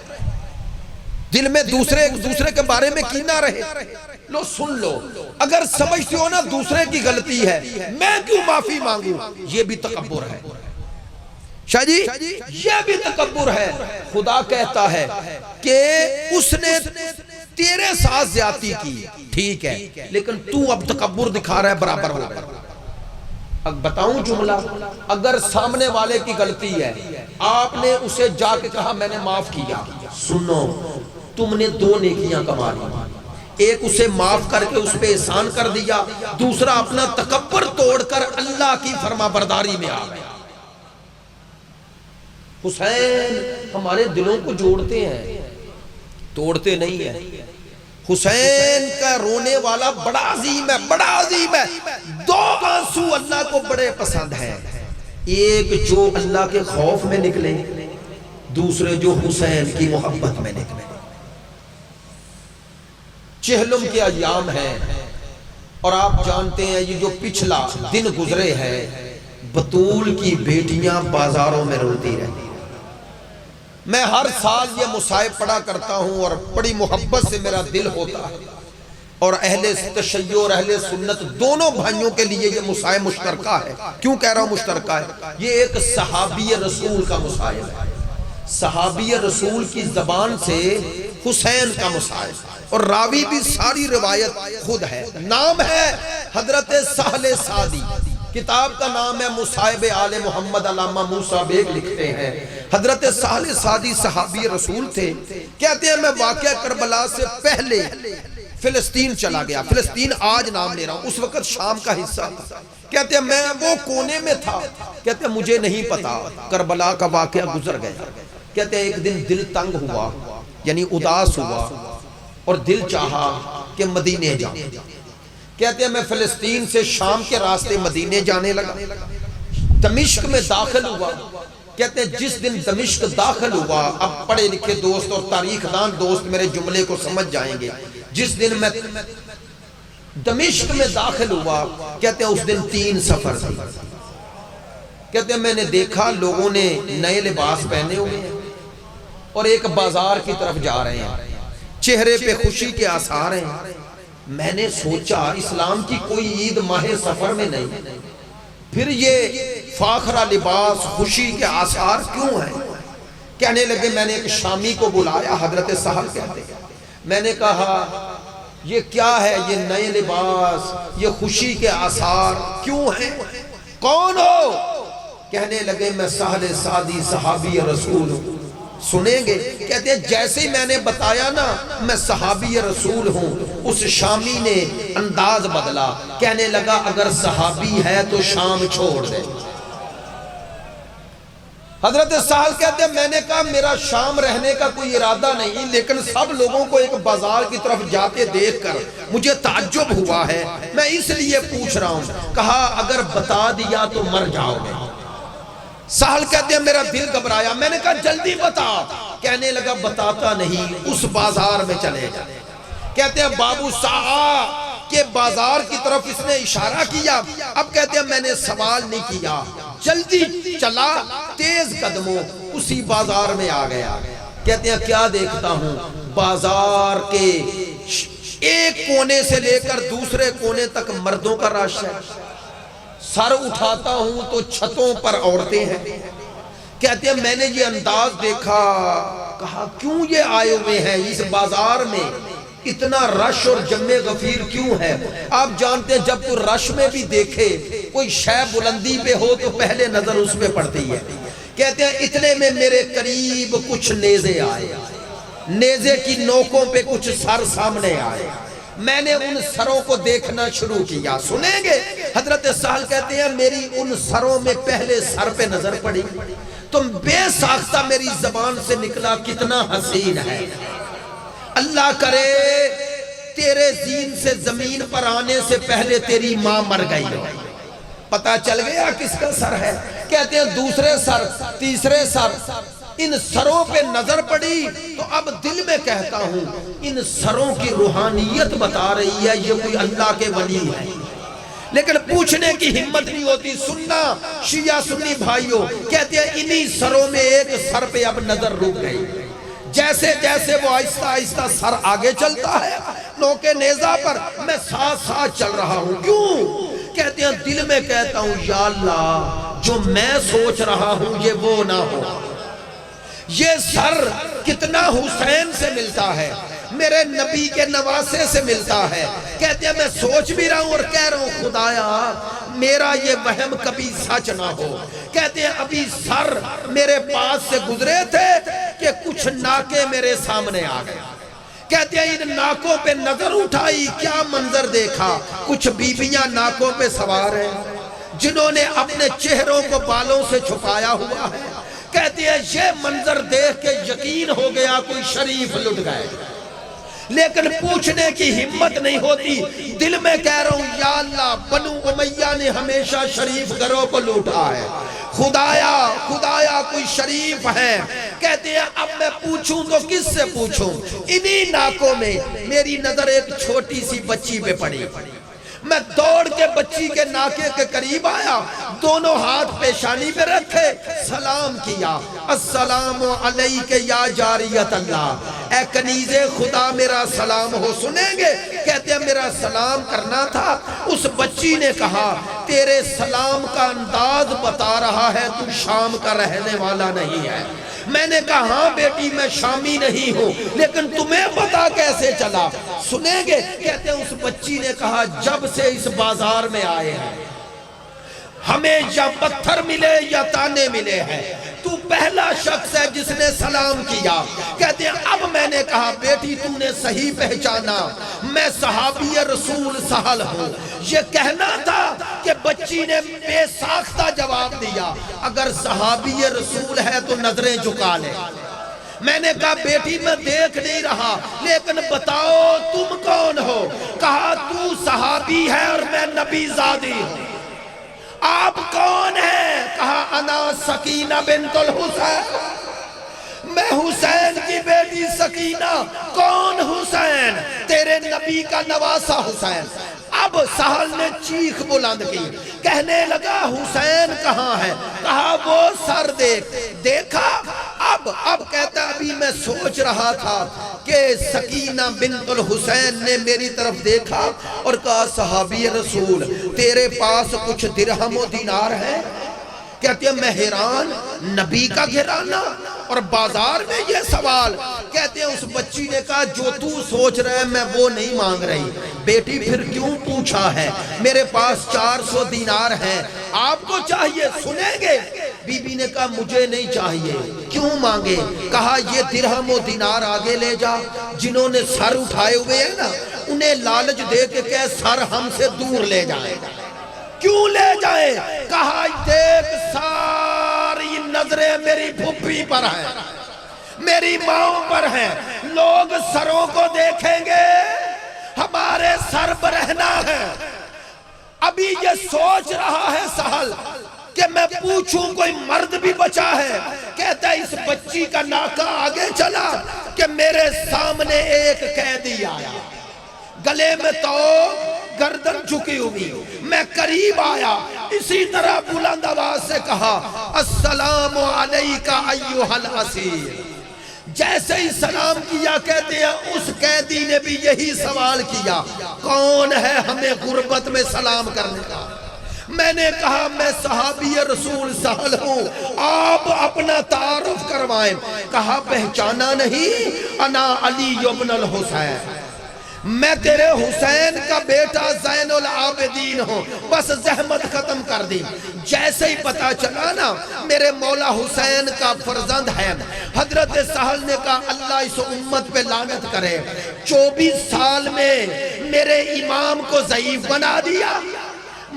دل میں دوسرے کے بارے میں کینہ رہے. لو سن لو, اگر سمجھتے ہو نا دوسرے کی غلطی ہے میں کیوں معافی مانگوں, یہ بھی تکبر ہے. شاہ جی یہ بھی تکبر ہے. خدا کہتا ہے کہ اس نے تیرے ساتھ زیادتی کی, ٹھیک ہے, لیکن تو اب تکبر دکھا رہا ہے, برابر ہو گیا. اب بتاؤں جملہ, اگر سامنے والے کی غلطی ہے آپ نے اسے جا کے کہا میں نے معاف کیا, سنو تم نے دو نیکیاں کما لی. ایک اسے معاف کر کے اس پہ احسان کر دیا, دوسرا اپنا تکبر توڑ کر اللہ کی فرما برداری میں آ گیا. حسین ہمارے دلوں کو جوڑتے ہیں, توڑتے نہیں ہیں. حسین کا رونے والا بڑا عظیم ہے, بڑا عظیم ہے. دو آنسو اللہ کو بڑے پسند ہیں, ایک جو اللہ کے خوف میں نکلے, دوسرے جو حسین کی محبت میں نکلے. چہلم کے ایام ہیں اور آپ جانتے ہیں یہ جو پچھلا دن گزرے ہیں بطول کی بیٹیاں بازاروں میں روتی رہتی. میں ہر سال یہ مصائب پڑھا کرتا ہوں اور بڑی محبت سے میرا دل ہوتا ہے, اور اہل تشیع اور اہل سنت دونوں بھائیوں کے لیے یہ مصائب مشترکہ ہے. کیوں کہہ رہا ہوں مشترکہ ہے؟ یہ ایک صحابی رسول کا مصائب ہے, صحابی رسول کی زبان سے حسین کا مصائب, اور راوی بھی ساری روایت خود ہے. نام ہے حضرت سہل سعدی, کتاب کا نام ہے مصائب آل محمد. علامہ موسیٰ بیگ لکھتے ہیں حضرت سہل سعدی صحابی رسول تھے. کہتے ہیں میں واقعہ کربلا سے پہلے فلسطین چلا گیا. فلسطین آج نام لے رہا ہوں, اس وقت شام کا حصہ تھا. کہتے ہیں میں وہ کونے میں تھا, کہتے ہیں مجھے نہیں پتا کربلا کا واقعہ گزر گیا. کہتے ہیں ایک دن دل تنگ ہوا, یعنی اداس ہوا, اور دل چاہا کہ مدینے جاؤں. کہتے ہیں میں فلسطین سے شام کے راستے مدینے جانے لگا. دمشق میں داخل ہوا کہتے ہیں جس دن دمشق داخل ہوا، اب پڑھے لکھے دوست اور تاریخ دان دوست میرے جملے کو سمجھ جائیں گے، جس دن میں دمشق میں داخل ہوا، کہتے ہیں اس دن 3 سفر تھی۔ کہتے ہیں میں نے دیکھا لوگوں نے نئے لباس پہنے ہوئے ہیں اور ایک بازار کی طرف جا رہے ہیں، چہرے پہ خوشی کے آثار ہیں۔ میں نے سوچا اسلام کی کوئی عید ماہ سفر میں نہیں، پھر یہ فاخرہ لباس خوشی کے آثار کیوں ہیں؟ کہنے لگے، میں نے ایک شامی کو بلایا، حضرت سہل کہتے ہیں، میں نے کہا یہ کیا ہے، یہ نئے لباس، یہ خوشی کے آثار کیوں ہیں؟ کون ہو؟ کہنے لگے میں سہل سعدی صحابی رسول ہوں۔ سنیں گے، کہتے ہیں جیسے ہی میں نے بتایا نا میں صحابی رسول ہوں، اس شامی نے انداز بدلا، کہنے لگا اگر صحابی ہے تو شام چھوڑ دے۔ حضرت سہل کہتے ہیں میں نے کہا میرا شام رہنے کا کوئی ارادہ نہیں، لیکن سب لوگوں کو ایک بازار کی طرف جاتے دیکھ کر مجھے تعجب ہوا ہے، میں اس لیے پوچھ رہا ہوں۔ کہا اگر بتا دیا تو مر جاؤ گے۔ سہل کہتے ہیں میرا دل گھبرایا، میں نے کہا جلدی بتا۔ کہنے لگا بتاتا نہیں، اس بازار میں چلے جا۔ کہتے ہیں بابو سعا کے بازار کی طرف اس نے اشارہ کیا۔ اب کہتے ہیں میں نے سوال نہیں کیا، جلدی چلا تیز قدموں، اسی بازار میں آ گیا۔ کہتے ہیں کیا دیکھتا ہوں، بازار کے ایک کونے سے لے کر دوسرے کونے تک مردوں کا رش ہے، سر اٹھاتا ہوں تو چھتوں پر عورتیں ہیں۔ کہتے ہیں میں نے یہ انداز دیکھا، کہا کیوں یہ آئے ہوئے ہیں اس بازار میں، اتنا رش اور جمع غفیر کیوں ہے؟ آپ جانتے ہیں جب کوئی رش میں بھی دیکھے کوئی شے بلندی پہ ہو تو پہلے نظر اس پہ پڑتی ہے۔ کہتے ہیں اتنے میں میرے قریب کچھ نیزے آئے، نیزے کی نوکوں پہ کچھ سر سامنے آئے، میں نے ان سروں کو دیکھنا شروع کیا۔ سنیں گے، حضرت سہل کہتے ہیں میری ان سروں میں پہلے سر پہ نظر پڑی، تم بے ساختہ میری زبان سے نکلا کتنا حسین ہے، اللہ کرے تیرے زین سے زمین پر آنے سے پہلے تیری ماں مر گئی ہو۔ پتہ چل گیا کس کا سر ہے؟ کہتے ہیں دوسرے سر، تیسرے سر، ان سروں پہ نظر پڑی تو اب دل میں کہتا ہوں ان سروں کی روحانیت بتا رہی ہے یہ کوئی اللہ کے ولی ہے، لیکن پوچھنے کی ہمت نہیں ہوتی۔ سننا شیعہ سنی بھائیوں، کہتے ہیں انہی سروں میں ایک سر پہ اب نظر رک گئی، جیسے جیسے وہ آہستہ آہستہ سر آگے چلتا ہے نوکے نیزہ پر میں ساتھ ساتھ چل رہا ہوں۔ کیوں؟ کہتے ہیں دل میں کہتا ہوں یا اللہ جو میں سوچ رہا ہوں یہ وہ نہ ہو، یہ سر کتنا حسین سے ملتا ہے، میرے نبی کے نواسے سے ملتا ہے۔ کہتے ہیں میں سوچ بھی رہا ہوں اور کہہ رہا ہوں خدایا میرا یہ وہم کبھی سچ نہ ہو۔ کہتے ہیں ابھی سر میرے پاس سے گزرے تھے کہ کچھ ناکے میرے سامنے آ گئے۔ کہتے ہیں ان ناکوں پہ نظر اٹھائی، کیا منظر دیکھا، کچھ بیویاں ناکوں پہ سوار ہیں جنہوں نے اپنے چہروں کو بالوں سے چھپایا ہوا ہے۔ کہتے ہیں یہ منظر دیکھ کے یقین ہو گیا کوئی شریف لٹ گئے، لیکن پوچھنے کی ہمت نہیں ہوتی۔ دل میں کہہ رہا ہوں یا اللہ بنو امیہ نے ہمیشہ شریف گھروں کو لوٹا ہے، خدایا خدایا کوئی شریف ہے۔ کہتے ہیں اب میں پوچھوں تو کس سے پوچھوں؟ انہی ناکوں میں میری نظر ایک چھوٹی سی بچی پہ پڑی، میں دوڑ کے بچی کے ناکے کے قریب آیا، دونوں ہاتھ پیشانی پہ رکھے، سلام کیا، السلام علیک یا جاریت اللہ، اے کنیز خدا میرا سلام ہو۔ سنیں گے، کہتے ہیں میرا سلام کرنا تھا، اس بچی نے کہا تیرے سلام کا انداز بتا رہا ہے تو شام کا رہنے والا نہیں ہے۔ میں نے کہا ہاں بیٹی میں شامی نہیں ہوں، لیکن تمہیں پتا کیسے چلا؟ سنیں گے، کہتے ہیں اس بچی نے کہا جب سے اس بازار میں آئے ہیں ہمیں یا پتھر ملے یا تانے ملے ہیں، تو پہلا شخص ہے جس نے سلام کیا۔ کہتے ہیں اب میں نے کہا بیٹی تو نے صحیح پہچانا، میں صحابی رسول سہل ہوں۔ یہ کہنا تھا کہ بچی نے بے ساختہ جواب دیا اگر صحابی رسول ہے تو نظریں جھکا لے۔ میں نے کہا بیٹی میں دیکھ نہیں رہا لیکن بتاؤ تم کون ہو؟ کہا تو صحابی ہے اور میں نبی زادی ہوں۔ آپ کون ہیں؟ کہا انا سکینہ بنت الحسین، میں حسین کی بیٹی سکینہ۔ کون حسین؟ تیرے نبی کا نواسہ حسین۔ اب سہل نے چیخ بلند کی، کہنے لگا حسین کہاں ہے؟ کہا وہ سر دیکھ۔ دیکھا؟ اب کہتا ابھی میں سوچ رہا تھا کہ سکینہ بنت الحسین نے میری طرف دیکھا اور کہا صحابی رسول تیرے پاس کچھ درہم و دینار ہے؟ کہتے ہیں میں حیران، نبی کا گھرانہ اور بازار میں یہ سوال۔ کہتے ہیں اس بچی نے کہا جو تو سوچ رہا ہے میں وہ نہیں مانگ رہی۔ بیٹی پھر کیوں پوچھا ہے؟ میرے پاس 400 دینار ہیں، آپ کو چاہیے، سنیں گے؟ بی بی نے کہا مجھے نہیں چاہیے۔ کیوں مانگے؟ کہا یہ درہم و دینار آگے لے جا، جنہوں نے سر اٹھائے ہوئے ہیں نا انہیں لالچ دے کے کہ سر ہم سے دور لے جائیں۔ کیوں لے جائیں؟ کہا دیکھ ساری نظریں میری پھپھی پر ہیں، میری ماں پر ہیں، لوگ سروں کو دیکھیں گے، ہمارے سر برہنہ ہے۔ ابھی یہ سوچ رہا ہے سہل کہ میں پوچھوں کوئی مرد بھی بچا ہے؟ کہتا ہے اس بچی کا ناکہ آگے چلا کہ میرے سامنے ایک قیدی آیا، گلے میں تو گردن جھکی ہوئی، میں قریب آیا، اسی طرح بلند آواز سے کہا السلام علیکہ ایھا الاسیر۔ جیسے ہی سلام کیا کہتے ہیں اس قیدی نے بھی یہی سوال کیا کون ہے ہمیں غربت میں سلام کرنے کا؟ میں نے کہا میں صحابی رسول سہل ہوں، آپ اپنا تعارف کروائیں۔ کہا پہچانا نہیں؟ انا علی ابن الحسین، میں تیرے حسین کا بیٹا زین العابدین ہوں، بس زحمت ختم کر دی۔ جیسے ہی پتا چلا نا میرے مولا حسین کا فرزند ہے، حضرت سہل نے کہا اللہ اس امت پہ لعنت کرے، 24 سال میں میرے امام کو ضعیف بنا دیا۔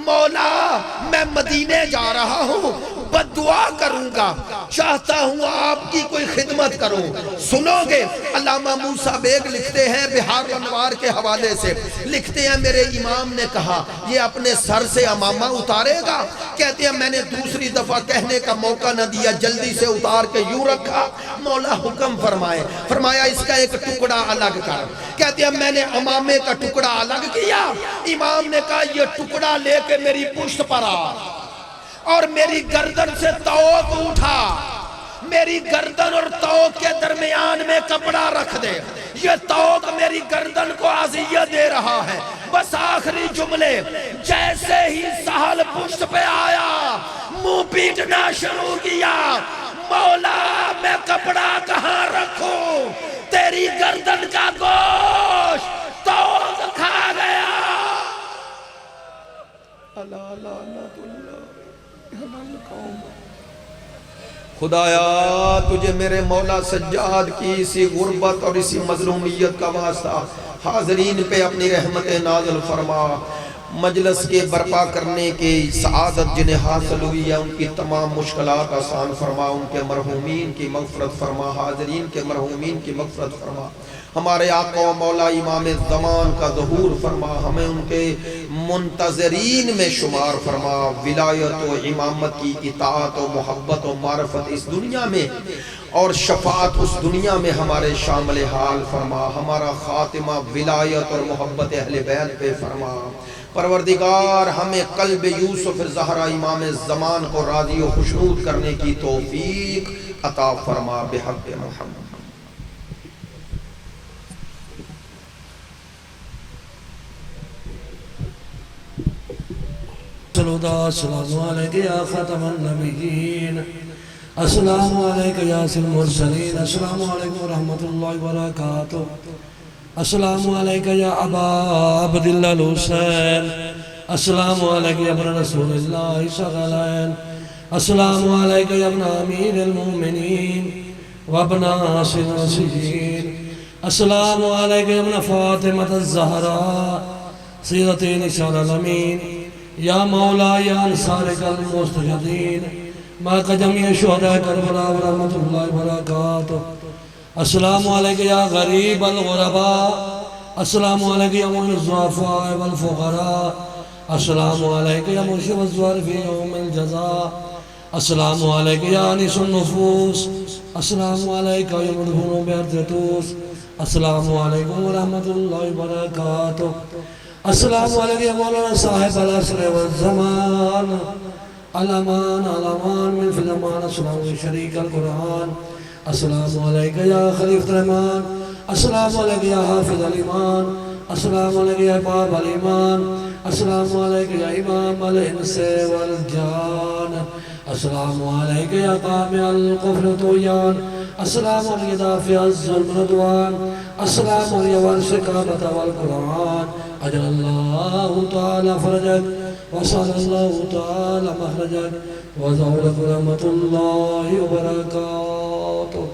مولا میں مدینے جا رہا ہوں، بد دعا کروں گا، چاہتا ہوں آپ کی کوئی خدمت کروں، سنو گے؟ علامہ موسیٰ بیگ لکھتے ہیں بہار الانوار کے حوالے سے، لکھتے ہیں میرے امام نے کہا یہ اپنے سر سے امامہ اتارے گا؟ کہتے ہیں میں نے دوسری دفعہ کہنے کا موقع نہ دیا، جلدی سے اتار کے یوں رکھا۔ مولا حکم فرمایا اس کا ایک ٹکڑا الگ کر۔ کہتے ہیں میں نے امامے کا ٹکڑا الگ کیا، امام نے کہا یہ ٹکڑا لے کے میری پشت پر آ اور میری گردن سے توق اٹھا، میری گردن اور توق کے درمیان میں کپڑا رکھ دے، یہ توق میری گردن کو اذیت دے رہا ہے۔ بس آخری جملے، جیسے ہی سہل پشت پہ آیا منہ پیٹنا شروع کیا، مولا میں کپڑا کہاں رکھوں؟ تیری گردن کا گوشت توق کھا گیا۔ خدایا تجھے میرے مولا سجاد کی اسی غربت اور اسی مظلومیت کا واسطہ حاضرین پہ اپنی رحمت نازل فرما، مجلس کے برپا کرنے کی سعادت جنہیں حاصل ہوئی ہے ان کی تمام مشکلات آسان فرما، ان کے مرحومین کی مغفرت فرما، حاضرین کے مرحومین کی مغفرت فرما، ہمارے آقا و مولا امام زمان کا ظہور فرما، ہمیں ان کے منتظرین میں شمار فرما، ولایت و امامت کی اطاعت و محبت و معرفت اس دنیا میں اور شفاعت اس دنیا میں ہمارے شامل حال فرما، ہمارا خاتمہ ولایت اور محبت اہل بیت پہ فرما۔ پروردگار ہمیں قلب یوسف زہرا امام زمان کو راضی و خوشنود کرنے کی توفیق عطا فرما بحق محمد۔ السلام علیکہ یا خاتم النبیین، السلام علیکہ یا سید المرسلین، السلام علیکم ورحمۃ اللہ وبرکاتہ، السلام علیکہ یا ابا عبداللہ الحسین، السلام علیکہ یا ابن رسول اللہ ثقلین، السلام علیکہ یا ابن امیر المومنین وابن عاصم السجین، السلام علیکہ یا ابن فاطمہ الزہراء سیدۃ نساء العالمین، یا مولا یا انصارک المستجدین، ماک جميع شہداء کربلا ورحمۃ اللہ وبرکاتہ، السلام علیکہ یا غریب الغرباء، السلام علیکہ یا معین الضعفاء والفقراء، السلام علیکم یا مشرف الزوار فی یوم الجزاء السلام علیکم یا انیس النفوس السلام علیکم یا مدفون بیرتتوس السلام علیکم ورحمت اللہ وبرکاتہ السلام علیکم یا مولانا صاحب العصر والزمان الامان الامان من فی الامان السلام علیکم شریک القرآن السلام علیکم یا خلیفۃ الرحمان السلام علیکم یا حافظ الایمان السلام علیکم یا باب الایمان السلام علیکم یا امام الانس والجان السلام علیکم یا قامع القفر والطغیان السلام علیکم یا دافع الظلم والعدوان السلام علیکم یا وارث الکعبۃ والقرآن اجل اللہ تعالی فرجک وصل اللہ تعالی مخرجک وزولک رحمت اللہ وبرکاتہ.